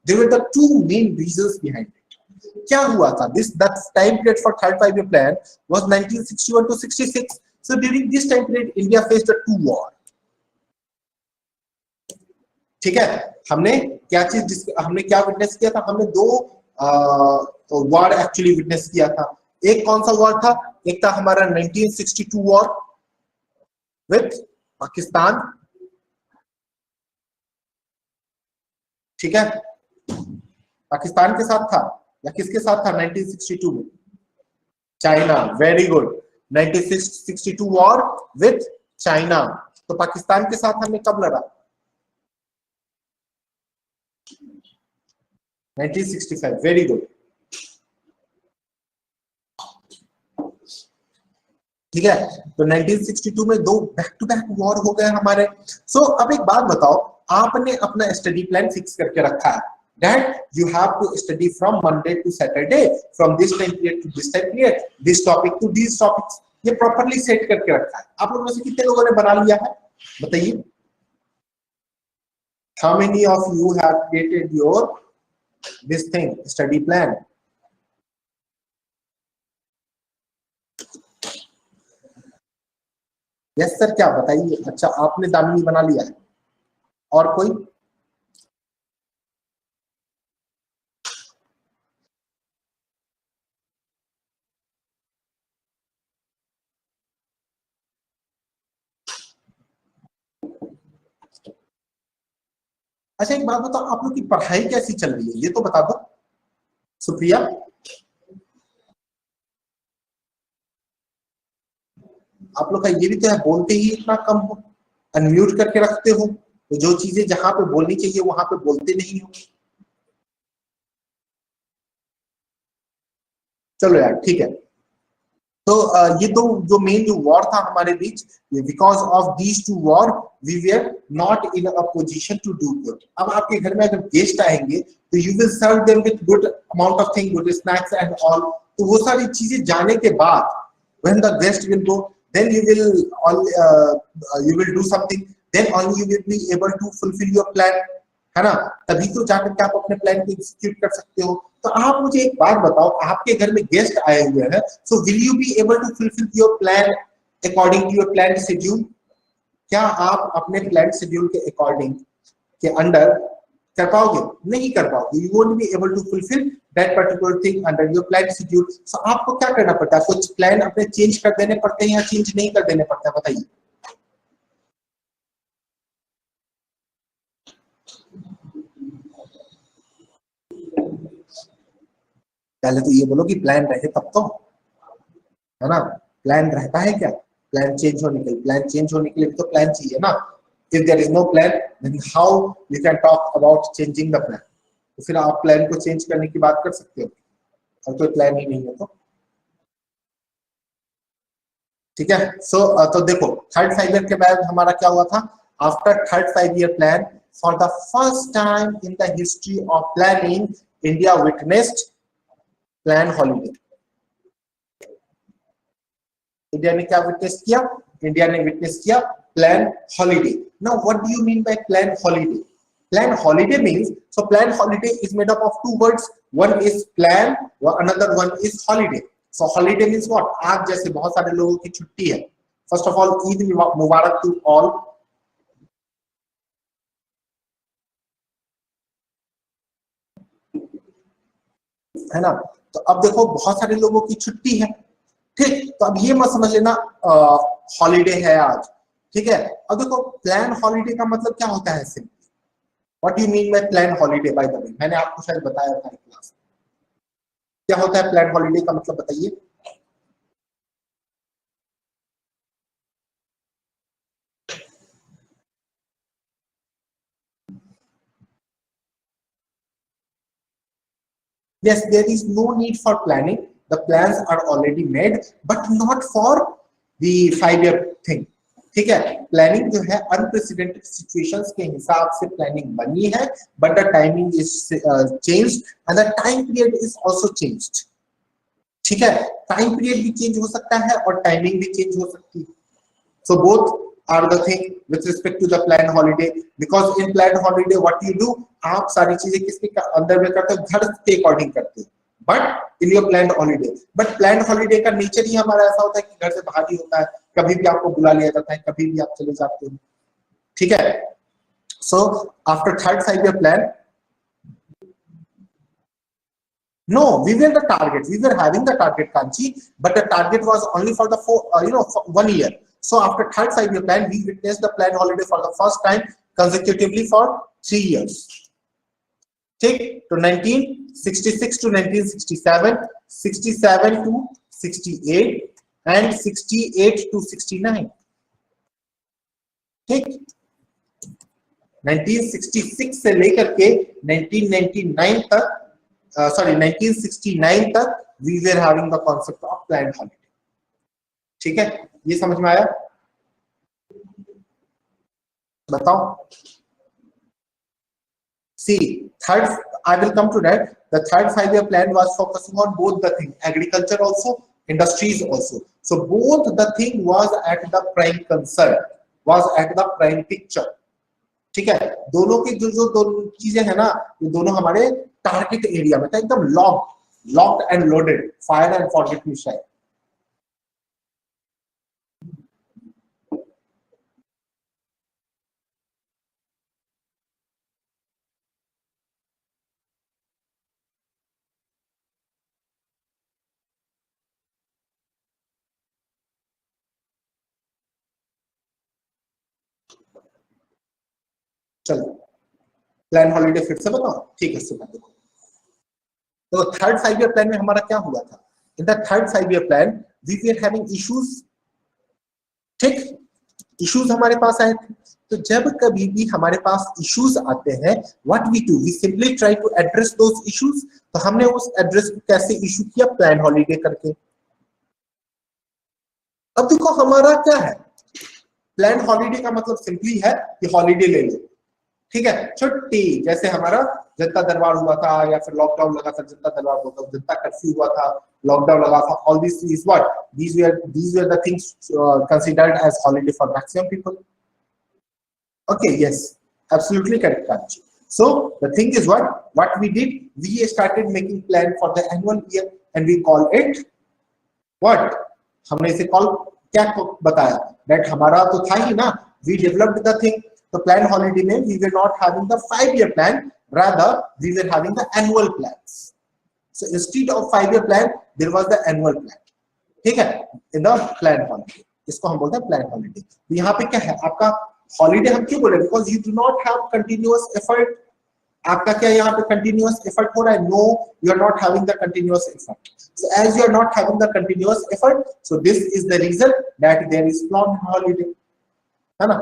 There were the 2 main reasons behind it. क्या हुआ था? This that time period for third 5 year plan was 1961 to 66। So during this time period India faced 2 war. ठीक है, हमने क्या चीज, हमने क्या विटनेस किया था? हमने 2 वॉर एक्चुअली विटनेस किया था। एक कौन सा वॉर था? एक था हमारा 1962 वॉर विथ पाकिस्तान। ठीक है, पाकिस्तान के साथ था या किसके साथ था 1962 में? China. Very good, 1962 war with China. तो पाकिस्तान के साथ हमने कब लड़ा? 1965। Very good. ठीक है, तो 1962 में 2 बैक टू बैक वॉर हो गए हमारे। सो अब एक बात बताओ, आपने अपना स्टडी प्लान फिक्स करके रखा है that you have to study from Monday to Saturday, from this time period to this time period, this topic to these topics, ये प्रॉपर्ली सेट करके रखा है। आप लोगों में से कितने लोगों ने बना लिया है बताइए? How many of you have created your this thing study plan? Yes sir, क्या बताइए? अच्छा, आपने दामिनी बना लिया है, और कोई? अच्छा एक बात बताओ, आप लोग की पढ़ाई कैसी चल रही है ये तो बता दो। सुप्रिया, आप लोग का ये भी तो है, बोलते ही इतना कम हो, अनम्यूट करके रखते हो, तो जो चीजें जहां पे बोलनी चाहिए वहां पे बोलते नहीं हो। चलो यार ठीक है, तो ये तो जो मेन जो वॉर था हमारे बीच, because of these 2 war we were not in a position to do good. अब आपके घर में अगर गेस्ट आएंगे तो you will serve them with good amount of thing, good snacks and all. तो वो सारी चीजें जाने के बाद when the guest will go, then you will do something, then only you will be able to fulfill your plan, है ना? तभी तो जाकर के आप अपने प्लान को एग्जीक्यूट कर सकते हो। तो आप मुझे एक बात बताओ, आपके घर में गेस्ट आए हुए हैं, so will you be able to fulfill your plan according to your planned schedule? क्या आप अपने प्लान शेड्यूल के अकॉर्डिंग के अंडर कर पाओगे? नहीं कर पाओगे। You won't be able to fulfil that particular thing under your plan schedule. So आपको क्या करना पड़ता है? कुछ प्लान अपने चेंज कर देने पड़ते हैं या चेंज नहीं कर देने पड़ते हैं? बताइए। पहले तो ये बोलो कि प्लान रहे तब तो, है ना। प्लान रहता है क्या, प्लान चेंज होने के लिए, प्लान चेंज होने के लिए भी तो प्लान चाहिए ना। If there is no plan then how you can talk about changing the plan. तो फिर आप प्लान को चेंज करने की बात कर सकते हो और कोई प्लान ही नहीं है तो, ठीक है। सो तो देखो थर्ड 5 ईयर के बाद हमारा क्या हुआ था, after third 5 year plan for the first time in the history of planning India witnessed plan holiday. India ने क्या विटनेस किया, इंडिया ने विटनेस किया plan holiday. Now what do you mean by plan holiday? Plan holiday means, so plan holiday is made up of two words, one is plan another one is holiday. So holiday means what, आज जैसे बहुत सारे लोगों की छुट्टी है, first of all Eid Mubarak to all, है ना। तो अब देखो बहुत सारे लोगों की छुट्टी है, ठीक, तो अब ये मत समझ लेना हॉलीडे है आज, ठीक है। अब देखो प्लान हॉलीडे का मतलब क्या होता है simply, what you mean by plan holiday? By the way मैंने आपको शायद बताया था क्लास, क्या होता है प्लान हॉलीडे का मतलब बताइए। Yes, there is no need for planning. The plans are already made, but not for the 5-year thing. ठीक है, प्लानिंग जो है अनप्रेसिडेंटेड सिचुएशंस के हिसाब से प्लानिंग बनी है, but the timing is changed and the time period is also changed. ठीक है, टाइम पीरियड भी चेंज हो सकता है और टाइमिंग भी चेंज हो सकती है। So both are the thing with respect to the planned holiday, because in planned holiday what you do, आप सारी चीजें किसके अंदर में करते हो, घर के अकॉर्डिंग करते हो, but in your planned holiday. But planned holiday का नेचर ही हमारा ऐसा होता है कि घर से बाहर ही होता है, कभी भी आपको बुला लिया जाता है, कभी भी आप चले जाते हो, ठीक है। So after third 5-year plan, no, we were the target, we were having the target, Kanchi, but the target was only for the for 1 year. So after third 5-year plan, we witnessed the planned holiday for the first time consecutively for 3 years. Take to 1966 to 1967, 67 to 68, and 68 to 69. ठीक, 1966 से लेकर के 1999 तक, sorry 1969 तक we were having the concept of planned holiday. ठीक है, ये समझ में आया? बताओ। See, third, I will come to that. The third 5-year plan was focusing on both the thing, agriculture also, industries also. So both the thing was at the prime concern, was at the prime picture. ठीक है, दोनों की जो दोनों चीजें है ना, ये दोनों हमारे टारगेट एरिया में था, एकदम locked and loaded, fire and forget missile. चलो प्लान हॉलीडे फिर से बताओ, ठीक है। सुना देखो, तो थर्ड 5-year प्लान में हमारा क्या हुआ था, in the third 5-year plan we were having issues. ठीक, इश्यूज हमारे पास आए थे, तो जब कभी भी हमारे पास इश्यूज आते हैं, what we do, we simply try to address those issues. तो हमने उस एड्रेस को कैसे इशू किया, प्लान हॉलीडे करके। अब देखो हमारा क्या है, प्लान हॉलीडे का मतलब सिंपली है कि हॉलीडे ले लो, ठीक है, छुट्टी। जैसे हमारा जनता दरबार हुआ था, या फिर लॉकडाउन लगा था, जनता दरबार हुआ था, जनता कर्फ्यू हुआ था, लॉकडाउन लगा था, all this is what, these were the things considered as holiday for maximum people. Okay, yes, absolutely correct, Kanchi. So the thing is what we did, we started making plan for the annual year and we call it what, हमने इसे call क्या बताया, that हमारा तो था ही ना, we developed the thing. तो plan holiday में we were not having the 5-year plan, rather we were having the annual plans. So instead of 5-year plan, there was the annual plan. ठीक है, in the plan holiday, इसको हम बोलते हैं plan holiday. तो यहाँ पे क्या है आपका हॉलीडे, हम क्यों बोले, because you do not have continuous effort, आपका क्या यहाँ पे कंटिन्यूअस एफर्ट हो रहा है? No, you are not having the continuous effort. So as you are not having the continuous effort, so this is the reason that there is long holiday, है ना?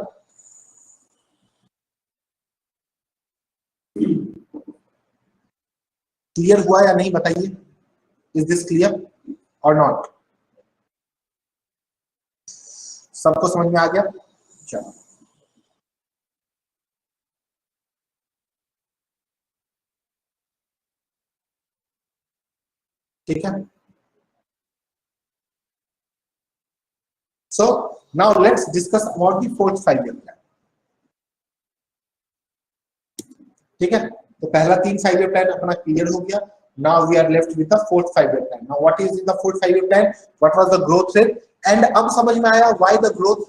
Clear हुआ या नहीं बताइए? इज दिस क्लियर और not? सबको समझ में आ गया? चलो, ठीक है. So now let's discuss about the fourth 5-year plan. ठीक है, तो पहला 3 5-year plan अपना क्लियर हो गया. Now we are left with the fourth 5-year plan. Now what is in the fourth 5-year plan? What was the growth rate? And अब समझ में आया why the growth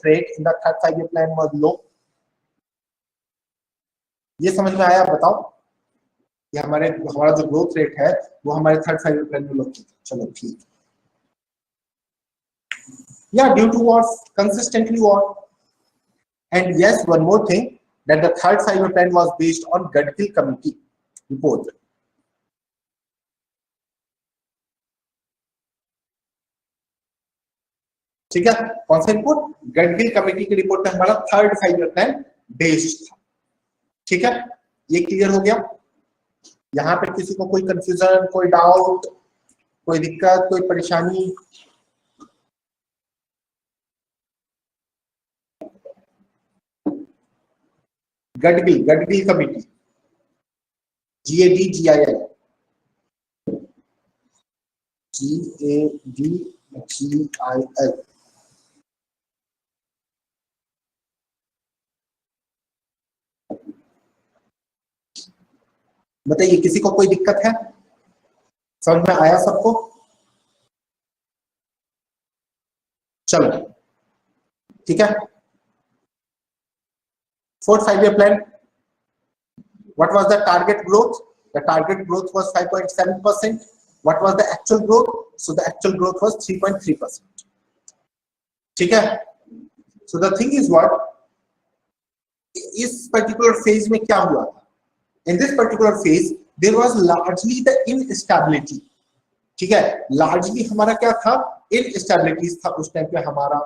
rate in the third 5-year plan was low. ये समझ में आया? बताओ. ये हमारा जो ग्रोथ रेट है वो हमारे थर्ड 5-year plan में लो. चलो ठीक. Yeah, due to war, consistently war. And yes, one more thing, that the third 5-year plan was based on Gadgil committee report. ठीक है, कौन सा रिपोर्ट? गडगिल कमेटी की रिपोर्ट पे हमारा थर्ड 5-year plan बेस्ड था. ठीक है, ये क्लियर हो गया. यहाँ पे किसी को कोई कंफ्यूजन, कोई डाउट, कोई दिक्कत, कोई परेशानी? गडगिल कमेटी, GADGIL, बताइए किसी को कोई दिक्कत है? समझ में आया सबको? चलो ठीक है. Fourth 5-year plan, what was the target growth? The target growth was 5.7%. What was the actual growth? So the actual growth was 3.3%. ठीक है. So the thing is what? इस particular phase में क्या हुआ था? In this particular phase, there was largely the instability. ठीक है, largely हमारा क्या था? Instabilities था उस टाइम पे हमारा.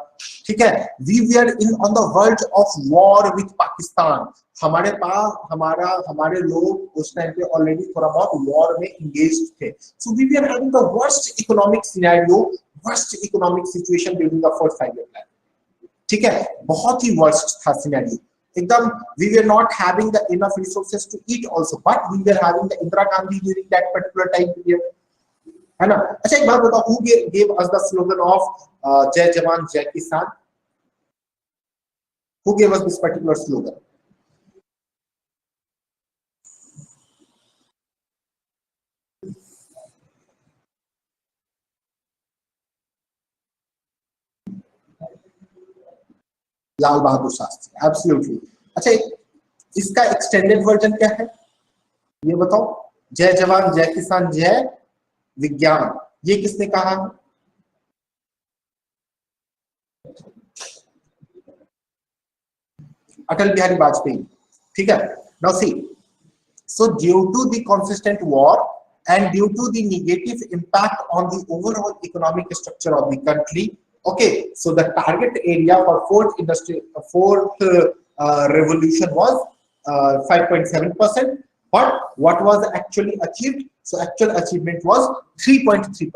ठीक है, we were on the verge of war with Pakistan. हमारे लोग उस टाइम पे ऑलरेडी थोड़ा बहुत वॉर में engaged थे. So we were having the worst economic scenario, worst economic situation during the fourth 5-year plan. ठीक है, बहुत ही worst था सिनेरियो एकदम. We were not having the enough resources to eat also, but we were having the Indira Gandhi during that particular time period, है ना? अच्छा एक बात बताओ, who gave us the slogan of जय जवान जय किसान? Who gave us this particular slogan? Lal Bahadur Shastri. Absolutely. अच्छा इसका एक्सटेंडेड वर्जन क्या है ये बताओ? जय जवान जय किसान जय विज्ञान, ये किसने कहा? अटल बिहारी वाजपेयी. ठीक है. Now see, so due to the consistent war and due to the negative impact on the overall economic structure of the country, okay, so the target area for fourth revolution was 5.7%, but what was actually achieved? So actual achievement was 3.3%.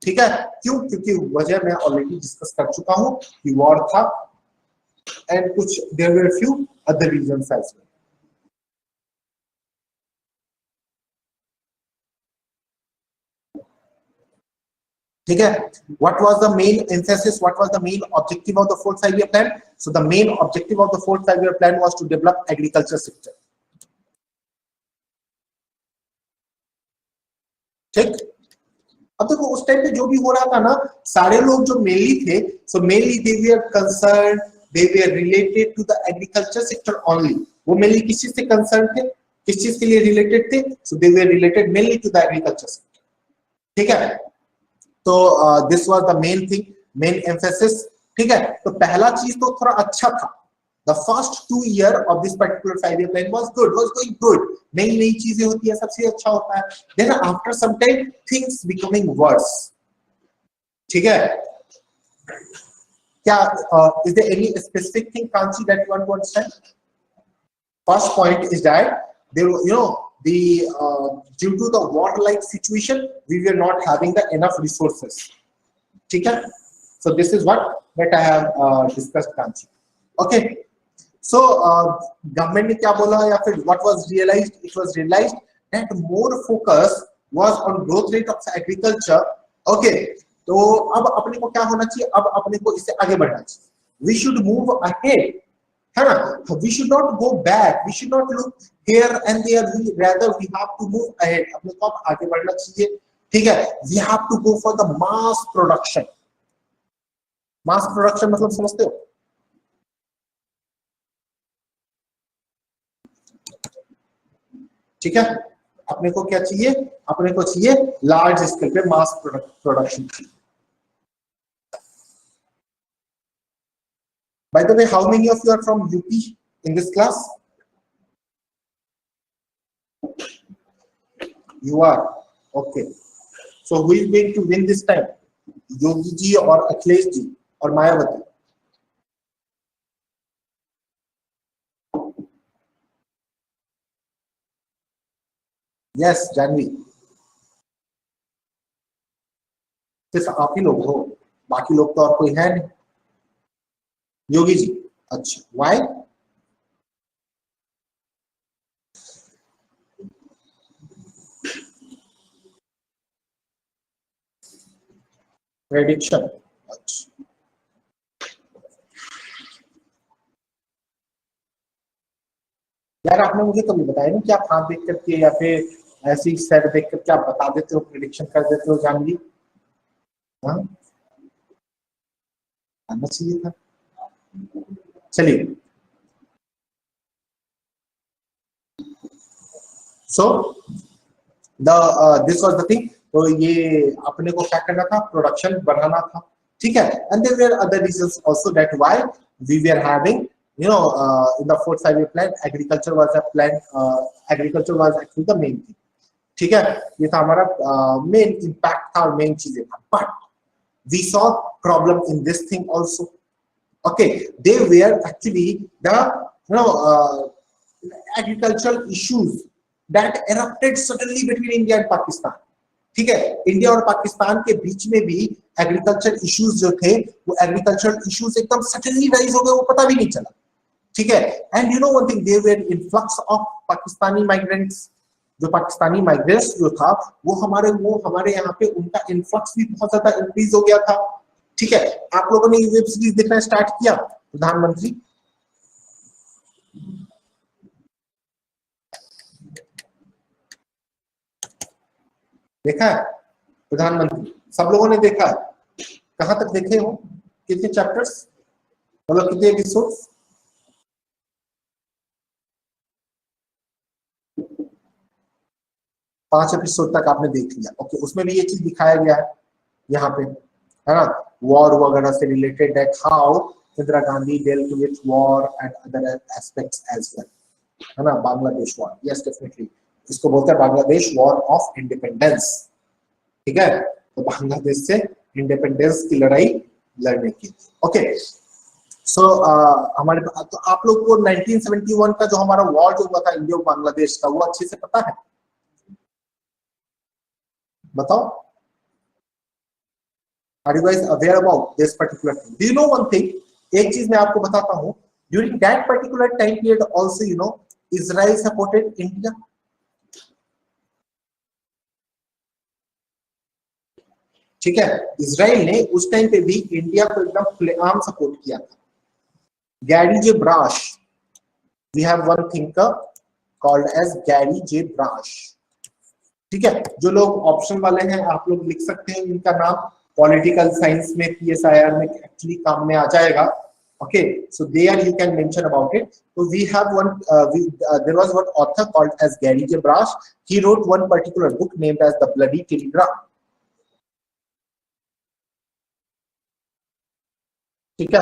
ठीक है. क्यों? क्योंकि वजह मैं already discuss कर चुका हूं कि वॉर था and कुछ there were few other reasons as well. ठीक है. What was the main emphasis? What was the main objective of the fourth 5-year plan? So the main objective of the fourth 5-year plan was to develop agriculture sector. ठीक. अब देखो उस time पे जो भी हो रहा था ना, सारे लोग जो मेनली थे, so mainly they were concern, they were related to the agriculture sector only. वो मेनली किस चीज से कंसर्न थे, किस चीज के लिए रिलेटेड थे? So they were related mainly to the agriculture sector. ठीक है. तो this was the main thing, main emphasis. ठीक है. तो पहला चीज तो थोड़ा अच्छा था, The first 2 year of this particular 5-year plan was good, was going good. नई चीजें होती है, सबसे अच्छा होता है. Then after some time things becoming worse. ठीक है? क्या is there any specific thing, Kanchi, that you want to understand? First point is that there, the due to the war-like situation, we were not having the enough resources. Okay, so this is what that I have discussed, Kanchi. Okay, so government ने क्या बोला या फिर what was realized? It was realized that more focus was on growth rate of agriculture. Okay, तो अब अपने को क्या होना चाहिए? अब अपने को इससे आगे बढ़ना चाहिए. We should move ahead. है ना? We should not go back. We should not look here and there. Rather, we have to move ahead. अपने को अब आगे बढ़ना चाहिए. ठीक है? We have to go for the mass production. Mass production मतलब समझते हो? ठीक है? अपने को क्या चाहिए? अपने को चाहिए लार्ज स्केल पे mass production. By the way, how many of you are from UP in this class? You are. Okay. So who is going to win this time? Yogi ji or Akhilesh ji or Mayawati? Yes, Janvi. सिर्फ आप ही लोग हो, बाकी लोग तो और कोई है नहीं. योगी जी, अच्छा, why? Prediction. अच्छा. यार आपने मुझे कभी बताया नहीं कि आप हाथ देख करके या फिर ऐसी सेट देख करके आप बता देते हो, प्रेडिक्शन कर देते हो जानवी. हाँ, आना चाहिए था. चलिए, so this was the thing. तो ये अपने को क्या करना था? प्रोडक्शन बढ़ाना था. ठीक है? And there were other reasons also that why we were having in the 4th 5-year plan, agriculture was a plan. Agriculture was actually the main thing. ठीक है? ये था हमारा मेन इम्पैक्ट था और मेन चीजें था. But we saw problem in this thing also. Okay, they were actually the agricultural issues that erupted suddenly between India and Pakistan. ठीक है? इंडिया और पाकिस्तान के बीच में भी एग्रीकल्चर इश्यूज जो थे, वो एग्रीकल्चरल इश्यूज एकदम सडनली राइज हो गए, वो पता भी नहीं चला. ठीक है? And you know one thing, there were influx of Pakistani migrants. जो पाकिस्तानी माइग्रेंट्स जो था वो हमारे यहाँ पे उनका इन्फ्लक्स भी बहुत ज्यादा इंक्रीज हो गया था. ठीक है? आप लोगों ने वेब सीरीज देखना स्टार्ट किया प्रधानमंत्री? देखा है प्रधानमंत्री? सब लोगों ने देखा है? कहां तक देखे हो? कितने चैप्टर्स, मतलब कितने एपिसोड्स? पांच एपिसोड तक आपने देख लिया. ओके, उसमें भी ये चीज दिखाया गया है यहाँ पे, है ना? वॉर वगैरह से related, that how Indira Gandhi dealt with war and other aspects as well, है ना? बांग्लादेश वॉर, यस डेफिनेटली, इसको बोलते हैं बांग्लादेश वॉर ऑफ इंडिपेंडेंस. ठीक है? तो बांग्लादेश से इंडिपेंडेंस की लड़ाई लड़ने की. ओके, सो हमारे तो आप लोग को 1971 का जो हमारा वॉर जो हुआ था इंडिया और बांग्लादेश का, वो अच्छे से पता है? बताओ. Are you guys aware about this particular thing? Do you know one thing? एक चीज मैं आपको बताता हूँ. During that particular time period also, Israel supported India. ठीक है? इजराइल ने उस टाइम पे भी इंडिया को एकदम खुलेआम सपोर्ट किया था. Gary J Brash, we have one thinker called as Gary J Brash. ठीक है? जो लोग ऑप्शन वाले हैं, आप लोग लिख सकते हैं इनका नाम. पॉलिटिकल साइंस में, PSIR में एक्चुअली काम में आ जाएगा. Okay, so there you can mention about it. So we have one, there was one author called as Gary J. Brash. He wrote one particular book named as The Bloody Telegram. ठीक है?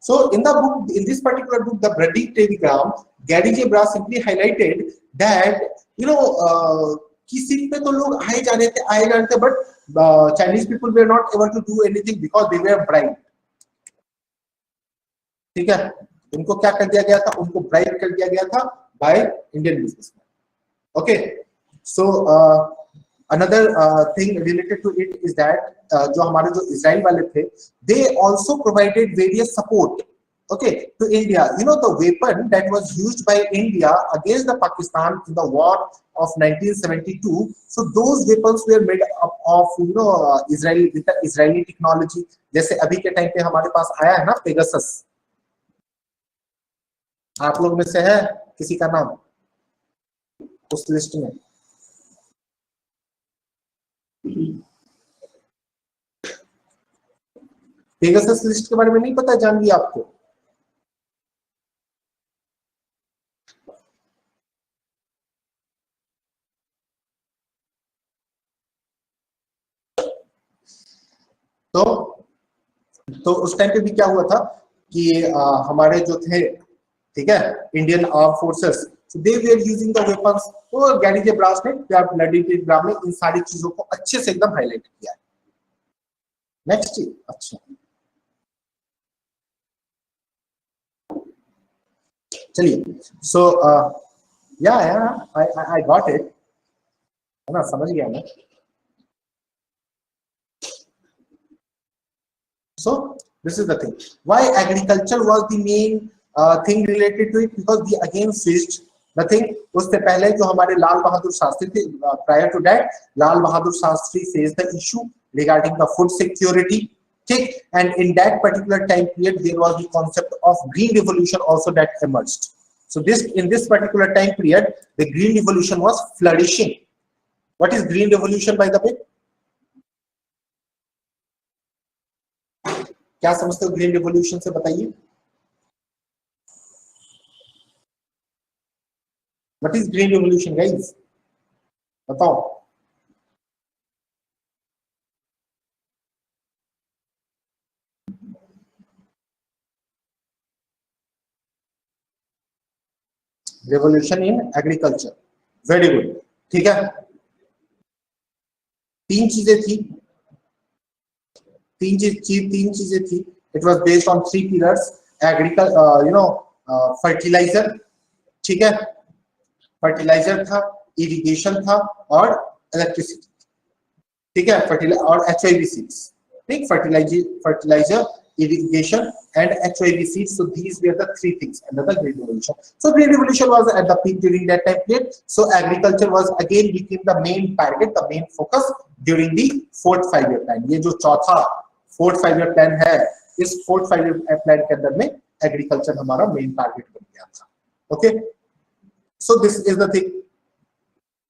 So in the book, in this particular book, the Brady telegram, Gary J. Brass simply highlighted that कि seat पे तो लोग आए जा रहे थे, but Chinese people were not able to do anything because they were bribed. ठीक है, उनको क्या कर दिया गया था, उनको ब्राइब कर दिया गया था by Indian businessman. Okay, so another thing related to it is that जो हमारे जो इजराइल वाले थे, they also provided various support, okay, to India. You know, the weapon that was used by India against the Pakistan in the war of 1972, so those weapons were made up of Israeli, with the Israeli technology. जैसे अभी के time पे हमारे पास आया है ना Pegasus, आप लोग में से है किसी का नाम उस लिस्ट में? पेगासस लिस्ट के बारे में नहीं पता, जान लिया आपको? तो उस टाइम पे भी क्या हुआ था कि हमारे जो थे, ठीक है, Indian arm forces, so they were using the weapons. तो गैरी जे ब्रास ने ब्लडी टेलीग्राम में इन सारी चीजों को अच्छे से एकदम हाईलाइट किया है. नेक्स्ट, अच्छा चलिए, सो या आई गॉट इट, है ना, समझ गया मैं. So this is the thing. Why agriculture was the main thing related to it? Because we again switched the thing. उससे पहले जो हमारे लाल बहादुर शास्त्री थे, prior to that, Lal Bahadur Shastri faced the issue regarding the food security. ठीक, and in that particular time period there was the concept of green revolution also that emerged. So in this particular time period, the green revolution was flourishing. What is green revolution, by the way? क्या समझते हो green revolution से, बताइए. What is green revolution guys, बताओ. Revolution in agriculture, very good. ठीक है, तीन चीजें थी. It was based on 3 pillars. Fertiliser, ठीक है, फर्टिलाइजर था, इरिगेशन था और इलेक्ट्रिसिटी. ठीक है, फर्टिलाइजर और HIV सीड्स. ठीक, fertiliser, irrigation and HIV seeds. So these were the 3 things under the Green Revolution. So Green Revolution was at the peak during that time period. So agriculture was again became the main target, the main focus during the 4th 5-year plan. ये जो चौथा 4th 5-year plan है, इस 4th 5-year plan के अंदर में agriculture हमारा main target बन गया था. Okay, so this is the thing.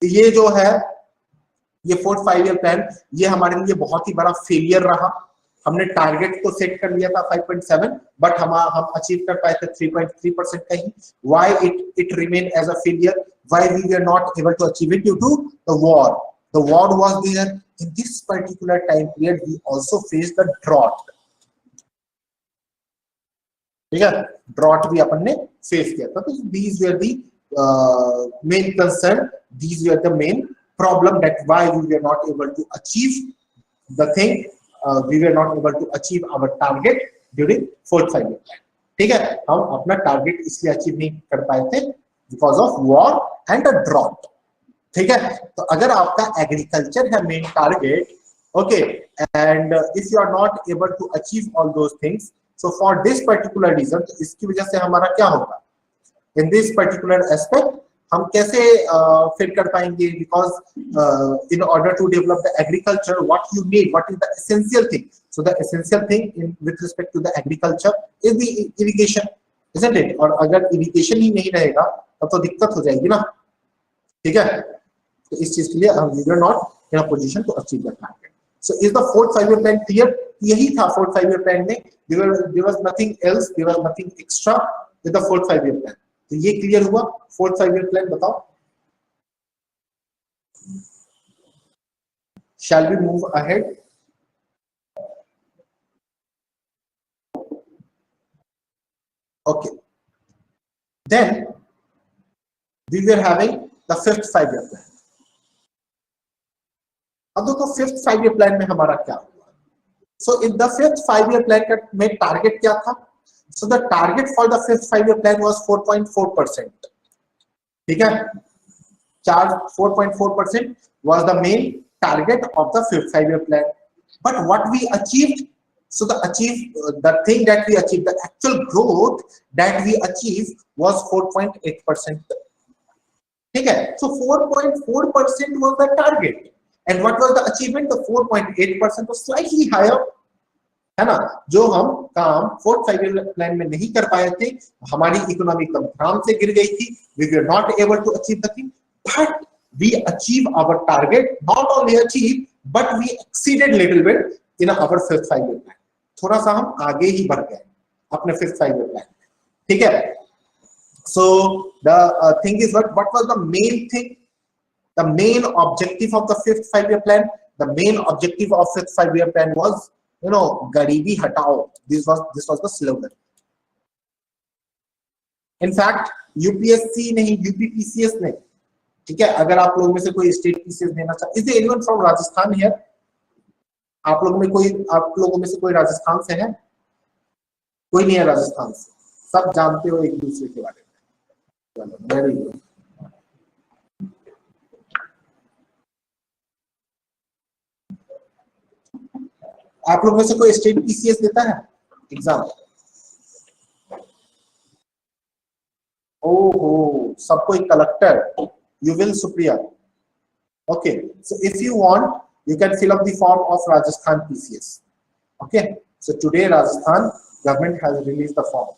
ये जो है, ये 4th 5-year plan, ये हमारे लिए बहुत ही बड़ा फेलियर रहा. हमने टारगेट को सेट कर लिया था 5.7, बट हम अचीव कर पाए थे 3.3% का ही. Why it remain as a failure? Why we were not able to achieve it? Due to the war. The war was there. In this particular time period we also face the drought. ठीक है, drought भी अपन ने face किया था. तो these were the main concern, these were the main problem, that why we were not able to achieve the thing. We were not able to achieve our target during 4th 5-year plan. ठीक है, हम अपना target इसलिए achieve नहीं कर पाए थे because of war and a drought. ठीक है, तो अगर आपका एग्रीकल्चर है main target, okay, and if you are not able to achieve all those things, so for this particular reason, इसकी वजह से हमारा क्या होगा इन दिस पर्टिकुलर एस्पेक्ट, हम कैसे फिट कर पाएंगे? Because in order to develop the agriculture, what you need, what is the essential thing? So the essential thing in with respect to the agriculture is the irrigation, isn't it? और अगर irrigation ही नहीं रहेगा तब तो दिक्कत हो जाएगी ना. ठीक है, तो इस चीज के लिए हम we are not in a position to achieve that target. So is the 4th 5-year plan clear? यही था 4th 5-year plan में. There was nothing else, there was nothing extra with the 4th 5-year plan. तो ये clear हुआ 4th 5-year plan. बताओ, shall we move ahead? Okay. Then we were having the fifth 5-year plan. अब देखो fifth 5-year plan में हमारा क्या हुआ? So in the fifth 5-year plan का में टारगेट क्या था? So the target for the fifth 5-year plan was 4.4%. ठीक है? 4.4% was the main target of the fifth 5-year plan. But what we achieved? So the thing that we achieved, the actual growth that we achieved was 4.8%. Okay, so 4.4% was the target, and what was the achievement? The 4.8% was slightly higher, है ना? जो हम काम fourth 5-year plan में नहीं कर पाए थे, हमारी इकोनॉमी कम से गिर गई थी. We were not able to achieve the thing, but we achieve our target. Not only achieve, but we exceeded little bit in our fifth 5-year plan. थोड़ा सा हम आगे ही बढ़ गए अपने fifth 5-year plan. ठीक है? So the thing is, what was the main thing? The main objective of the fifth 5-year plan. The main objective of fifth 5-year plan was, you know, गरीबी हटाओ. This was the slogan. In fact, UPSC नहीं, UPPCS नहीं. ठीक है? अगर आप लोगों में से कोई स्टेट पीसीएस देना चाहे, is there anyone from Rajasthan here? आप लोगों में से कोई राजस्थान से है? कोई नहीं है राजस्थान से. सब जानते हो एक दूसरे के बारे में. Very good. आप लोग में से कोई स्टेट पीसीएस देता है एग्जाम? ओहो, सब कोई collector. You will, Supriya. Okay, so if you want, you can fill up the form of Rajasthan PCS. Okay, so today Rajasthan government has released the form.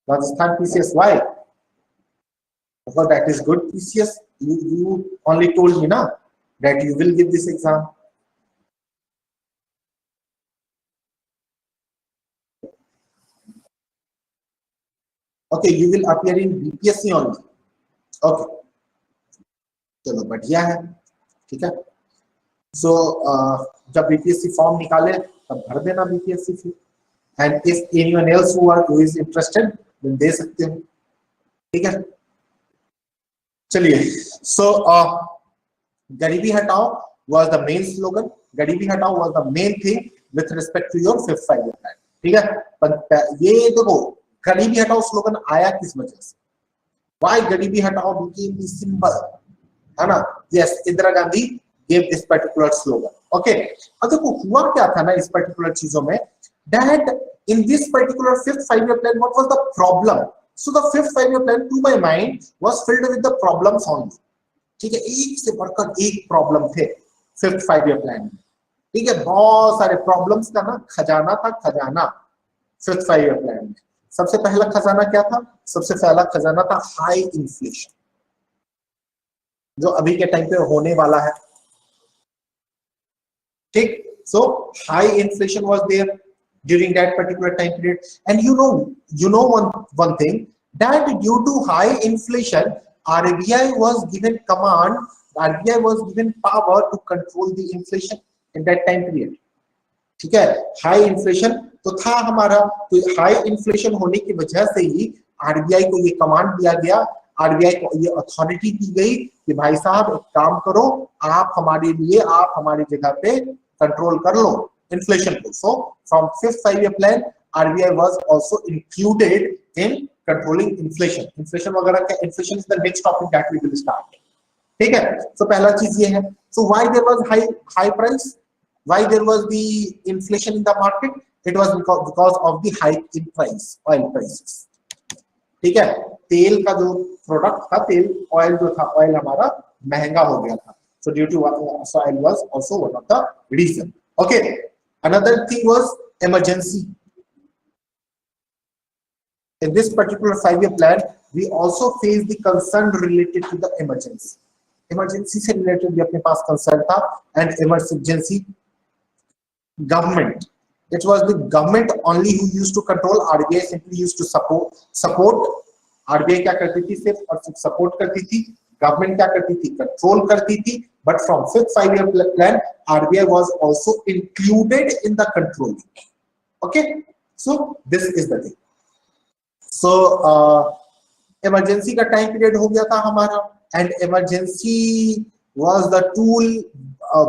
Rajasthan PCS, why? Because that is good PCS. You only told me now that you will give this exam. Okay, you will appear in BPSC only. Okay, चलो बढ़िया है. ठीक है? So जब BPSC form निकाले तब भर देना BPSC fee. And if anyone else who is interested, then दे सकते हो. ठीक है? चलिए. So गरीबी हटाओ was the main slogan. गरीबी हटाओ was the main thing with respect to your fifth 5-year plan. ठीक है? पर ये देखो, गरीबी हटाओ स्लोगन आया किस वजह से? Why गरीबी हटाओ became the symbol? है ना? Yes, Indira Gandhi gave this particular slogan. Okay. अब देखो हुआ क्या था ना इस particular चीजों में, that in this particular fifth 5-year plan, what was the problem? So the fifth 5-year plan, to my mind, was filled with the problems only. ठीक है? एक से बढ़कर एक प्रॉब्लम थे fifth 5-year plan में. ठीक है? बहुत सारे प्रॉब्लम्स का ना खजाना था, खजाना fifth 5-year plan में. सबसे पहला खजाना क्या था? सबसे पहला खजाना था हाई इन्फ्लेशन, जो अभी के टाइम पे होने वाला है. ठीक? So high inflation was there during that particular time period, and you know one thing, that due to high inflation, RBI was given command, RBI was given power to control the inflation in that time period. ठीक है? High inflation तो था हमारा, तो high inflation होने की वजह से ही आरबीआई को ये कमांड दिया गया, आरबीआई को ये अथॉरिटी दी गई कि भाई साहब एक काम करो, आप हमारे लिए, आप हमारी जगह पे कंट्रोल कर लो इन्फ्लेशन को. So from fifth 5-year plan RBI was also included in controlling inflation. Inflation वगैरह का, inflation is the next topic that we will start. ठीक है? सो पहला चीज ये है. So why there was high price? Why there was the inflation in the market? It was because of the hike in price, oil prices. ठीक है? तेल का जो प्रोडक्ट था, तेल ऑयल जो था, ऑयल हमारा महंगा हो गया था. So due to oil was also one of the reason. Okay. Another thing was emergency. In this particular 5-year plan, we also face the concern related to the emergency. Emergency से related भी अपने पास concern था, and emergency government. It was the government only who used to control. RBI simply used to support. RBI क्या करती थी? सिर्फ और सिर्फ सपोर्ट करती थी. गवर्नमेंट क्या करती थी? कंट्रोल करती थी. But from fifth 5-year plan, RBI was also included in the controlling. Okay. So this is the thing. So emergency का टाइम पीरियड हो गया था हमारा, and emergency was the tool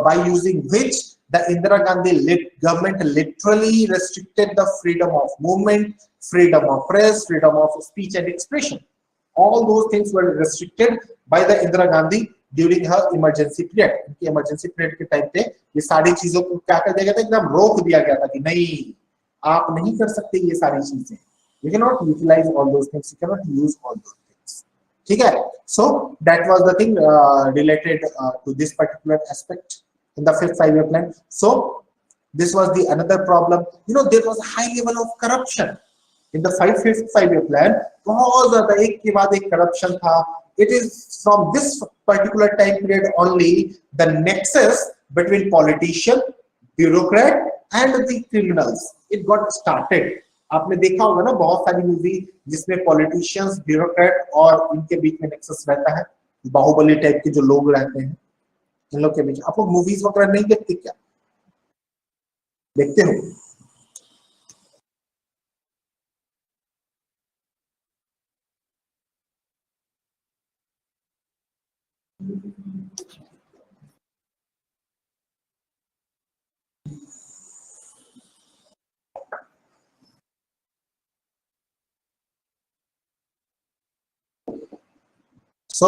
by using which the Indira Gandhi government literally restricted the freedom of movement, freedom of press, freedom of speech and expression. All those things were restricted by the Indira Gandhi during her emergency period. उनकी emergency period के time पे ये सारी चीजों को क्या कर दिया गया था, एकदम रोक दिया गया था कि नहीं, आप नहीं कर सकते ये सारी चीजें. You cannot utilize all those things. You cannot use all those things. ठीक है? So that was the thing related to this particular aspect in the fifth 5-year plan. So this was the another problem. You know, there was a high level of corruption in the fifth 5-year plan. बहुत ज़्यादा एक के बाद एक corruption था. It is from this particular time period only the nexus between politician, bureaucrat, and the criminals it got started. आपने देखा होगा ना बहुत सारी मूवी जिसमें पॉलिटिशियंस, ब्यूरोक्रेट और इनके बीच में नेक्सस रहता है. बाहुबली टाइप के जो लोग रहते हैं इन लोग के बीच. आप लोग मूवीज वगैरह नहीं देखते क्या? देखते हो? So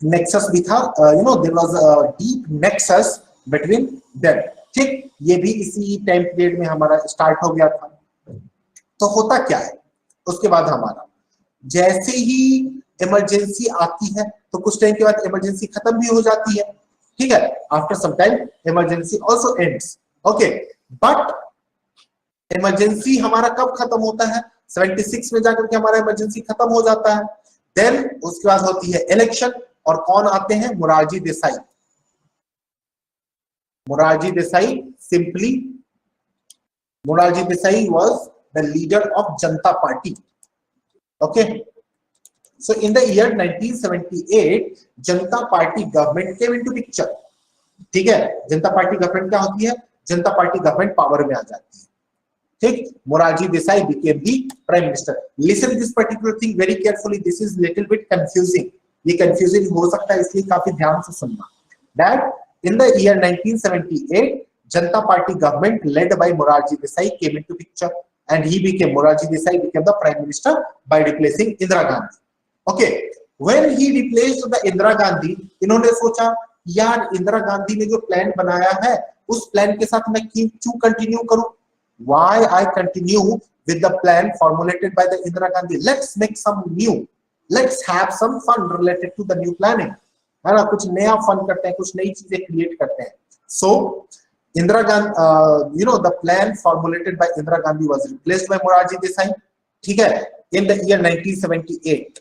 nexus भी था, you know, there was a deep nexus between them. ठीक, ये भी इसी टाइम पीरियड में हमारा स्टार्ट हो गया था. तो होता क्या है उसके बाद हमारा, जैसे ही इमरजेंसी आती है तो कुछ टाइम के बाद इमरजेंसी खत्म भी हो जाती है. ठीक है, after some time emergency also ends. Okay, but emergency हमारा कब खत्म होता है? 76 में जाकर के हमारा इमरजेंसी खत्म हो जाता है. देन उसके बाद होती है इलेक्शन, और कौन आते हैं? Morarji Desai. Morarji Desai, simply Morarji Desai was the leader of Janata party. Okay, so in the year 1978 Janata party government came into picture. ठीक है, जनता पार्टी गवर्नमेंट क्या होती है? जनता पार्टी गवर्नमेंट पावर में आ जाती है. ठीक, Morarji Desai became the prime minister. Listen this particular thing very carefully. This is little bit confusing. ये confusing हो सकता है, इसलिए काफी ध्यान से सुनना. That in the year 1978 Janata party government led by Morarji Desai came into picture, and Morarji Desai became the prime minister by replacing Indira Gandhi. Okay, when he replaced the Indira Gandhi, इन्होंने सोचा यार इंदिरा गांधी ने जो प्लान बनाया है उस plan के साथ मैं क्यों कंटिन्यू करूं? Why I continue with the plan formulated by the Indira Gandhi? Let's make some new. Let's have some fun related to the new planning. है ना, कुछ नया फन करते हैं, कुछ नई चीजें क्रिएट करते हैं. So Indira Gandhi, you know, the plan formulated by Indira Gandhi was replaced by Morarji Desai. ठीक है, in the year 1978.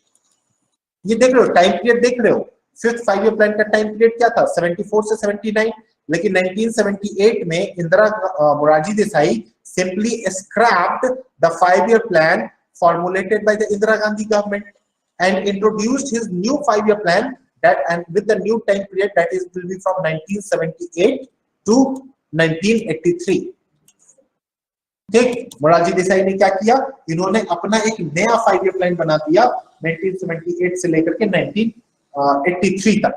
ये देख रहे हो टाइम पीरियड, देख रहे हो फिफ्थ 5-year प्लान का टाइम पीरियड क्या था? 74 से 79. लेकिन 1978 में Morarji Desai simply scrapped the 5-year plan formulated by the Indira Gandhi government and introduced his new 5-year plan that, and with the new time period, that is will be from 1978 to 1983. ठीक, मोरारजी देसाई ने क्या किया? इन्होंने अपना एक नया 5-year प्लान बना दिया 1978 से लेकर के 1983 तक.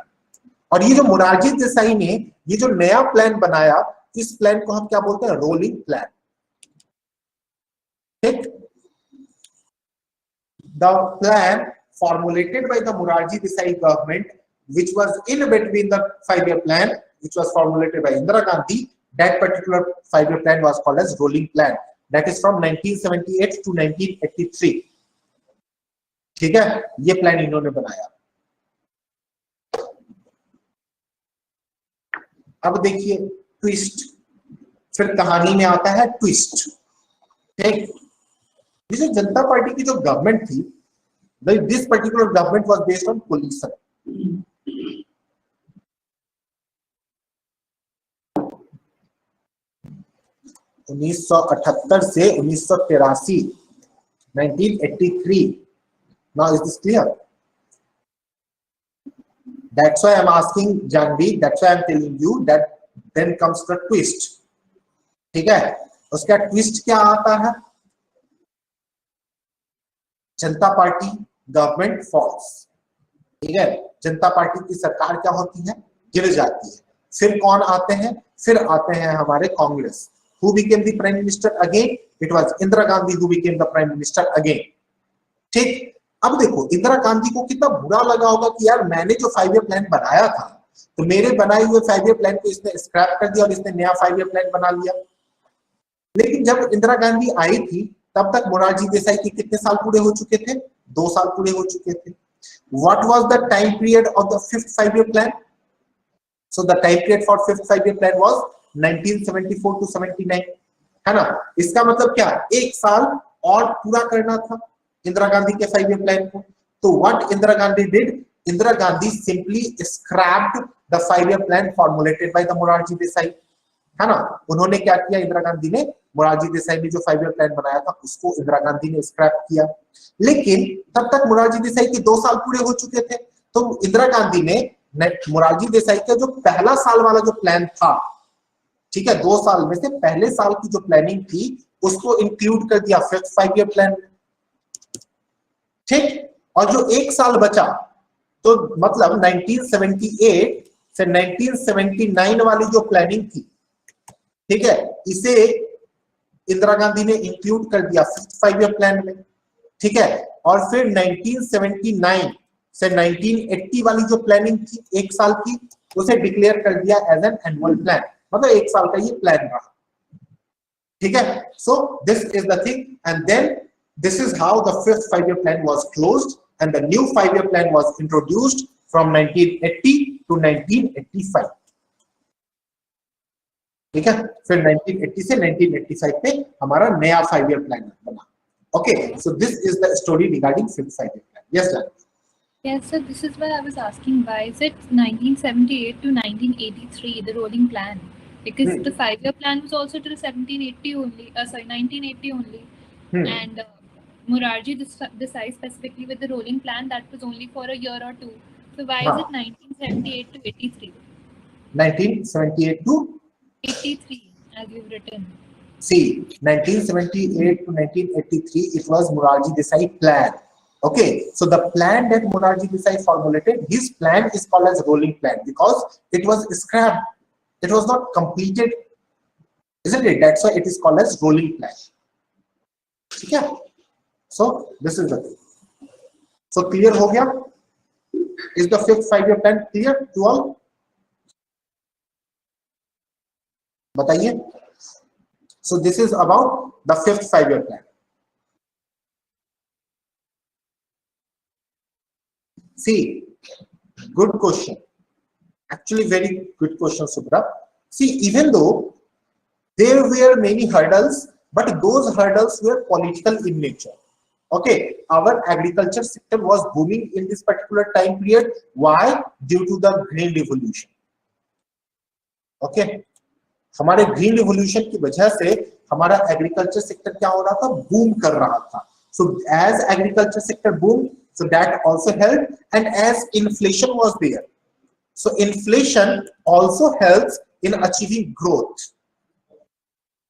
और ये जो मोरारजी देसाई ने ये जो नया प्लान बनाया, इस प्लान को हम क्या बोलते हैं? Rolling plan. ठीक, the plan formulated by the Morarji Desai government, which was in between the 5-year plan, which was formulated by Indira Gandhi, that particular 5-year plan was called as rolling plan. That is from 1978 to 1983. ठीक है, ये plan इन्होंने बनाया. अब देखिए twist, फिर कहानी में आता है ट्विस्ट. ठीक, ये जो जनता पार्टी की जो गवर्नमेंट थी, this particular government was based on coalition. 1978 से 1983, 1983. Now is this clear? That's why I'm asking Janvi, that's why I'm telling you that then comes the twist. ठीक है, उसका ट्विस्ट क्या आता है, जनता पार्टी गवर्नमेंट फॉल्स, ठीक है, जनता पार्टी की सरकार क्या होती है, गिर जाती है। फिर कौन आते हैं, फिर आते हैं हमारे Congress. Who became the prime minister again, it was Indira Gandhi who became the prime minister again. ठीक, अब देखो इंदिरा गांधी को कितना बुरा लगा होगा कि यार मैंने जो 5 ईयर प्लान बनाया था, तो मेरे बनाए हुए 5 ईयर प्लान को इसने स्क्रैप कर दिया और इसने नया 5 ईयर प्लान बना लिया। लेकिन जब इंदिरा गांधी आई थी तब तक मोरारजी देसाई के कितने साल पूरे हो चुके थे, 2 साल पूरे हो चुके थे। What was the time period of the 5th 5 year plan? So the time period for 5th 5 year plan was 1974 to 79, है ना। इसका मतलब क्या, 1 साल और पूरा करना था इंदिरा गांधी के 5 ईयर प्लान को। तो what Indira Gandhi did, Indira Gandhi simply scraped the 5 year plan formulated by the Morarji Desai, है ना। उन्होंने क्या किया, इंदिरा गांधी ने, मोरारजी देसाई ने जो 5 ईयर प्लान बनाया था उसको इंदिरा गांधी ने स्क्रैप किया। लेकिन तब तक मोरारजी देसाई के 2 साल पूरे हो चुके थे, तो इंदिरा गांधी ने मोरारजी देसाई का जो पहला साल वाला जो प्लान था, ठीक है, 2 साल में से पहले साल की जो प्लानिंग थी उसको इंक्लूड कर दिया 5th 5 ईयर प्लान में। ठीक, और जो 1 साल बचा, तो मतलब 1978 से 1979 वाली जो प्लानिंग थी, ठीक है, इसे इंदिरा गांधी ने इंक्लूड कर दिया 5th 5 ईयर प्लान में। ठीक है, और फिर 1979 से 1980 वाली जो प्लानिंग थी 1 साल की, उसे डिक्लेयर कर दिया एज एन एनुअल प्लान, मतलब 1 साल का ये प्लान रहा। ठीक है, so this is the thing, and then this is how the 5th 5 year plan was closed and the new 5 year plan was introduced from 1980 to 1985। ठीक है, फिर 1980 से 1985 में हमारा नया 5 ईयर प्लान बना। Okay, so this is the story regarding 5th 5 year plan. Yes, Jan. Yes, so this is why I was asking, why is it 1978 to 1983 the rolling plan? Because the 5 year plan was also till 1780 only. 1980 only, and Morarji Desai specifically with the rolling plan that was only for a year or two. So why is it 1978 to 83? 1978 to 83, as you've written. See, 1978 to 1983, it was Morarji Desai plan. Okay, so the plan that Morarji Desai formulated, his plan is called as rolling plan because it was scrapped, it was not completed, isn't it? That's why it is called as rolling plan. Okay, so this is the thing. So clear ho gaya? Is the 5th 5 year plan clear to all? Bataiye. So this is about the 5th 5 year plan. See, good question. Actually, very good question, Subra. See, even though there were many hurdles, but those hurdles were political in nature. Okay, our agriculture sector was booming in this particular time period. Why? Due to the Green Revolution. Okay. हमारे green revolution की वजह से हमारा agriculture sector क्या हो रहा था, boom कर रहा था। So as agriculture sector boom, so that also helped, and as inflation was there, so inflation also helps in achieving growth.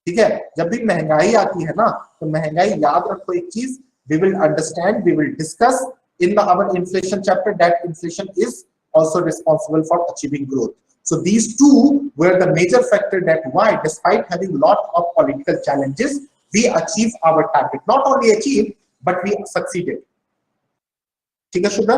ठीक है, जब भी महंगाई आती है ना, तो महंगाई, याद रखो एक चीज, we will understand, we will discuss in our inflation chapter that inflation is also responsible for achieving growth. So these two were the major factor that why, despite having lot of political challenges, we achieved our target. Not only achieved, but we succeeded. ठीक है Shubhra?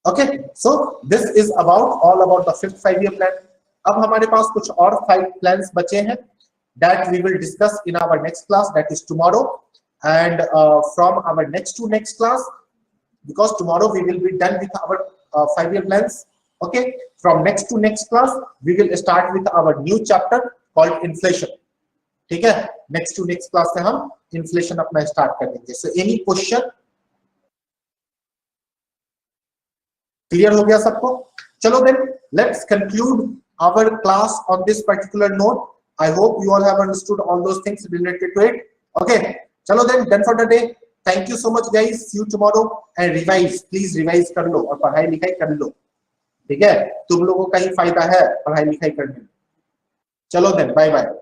Okay, so this is all about the 5th 5 year plan. अब हमारे पास कुछ और 5 plans बचे हैं that we will discuss in our next class, that is tomorrow, and from our next to next class, because tomorrow we will be done with our 5 year plans. Okay, from next to next class we will start with our new chapter called inflation. ठीक है, next to next class से हम inflation अपना start कर देंगे. So any question? Clear हो गया सबको? चलो then let's conclude our class on this particular note. I hope you all have understood all those things related to it. Okay, चलो then, done for the day. Thank you so much guys. See you tomorrow and revise. Please revise कर लो और पढ़ाई लिखाई कर लो. ठीक है, तुम लोगों का ही फायदा है पढ़ाई लिखाई करने में। चलो देन, बाय बाय।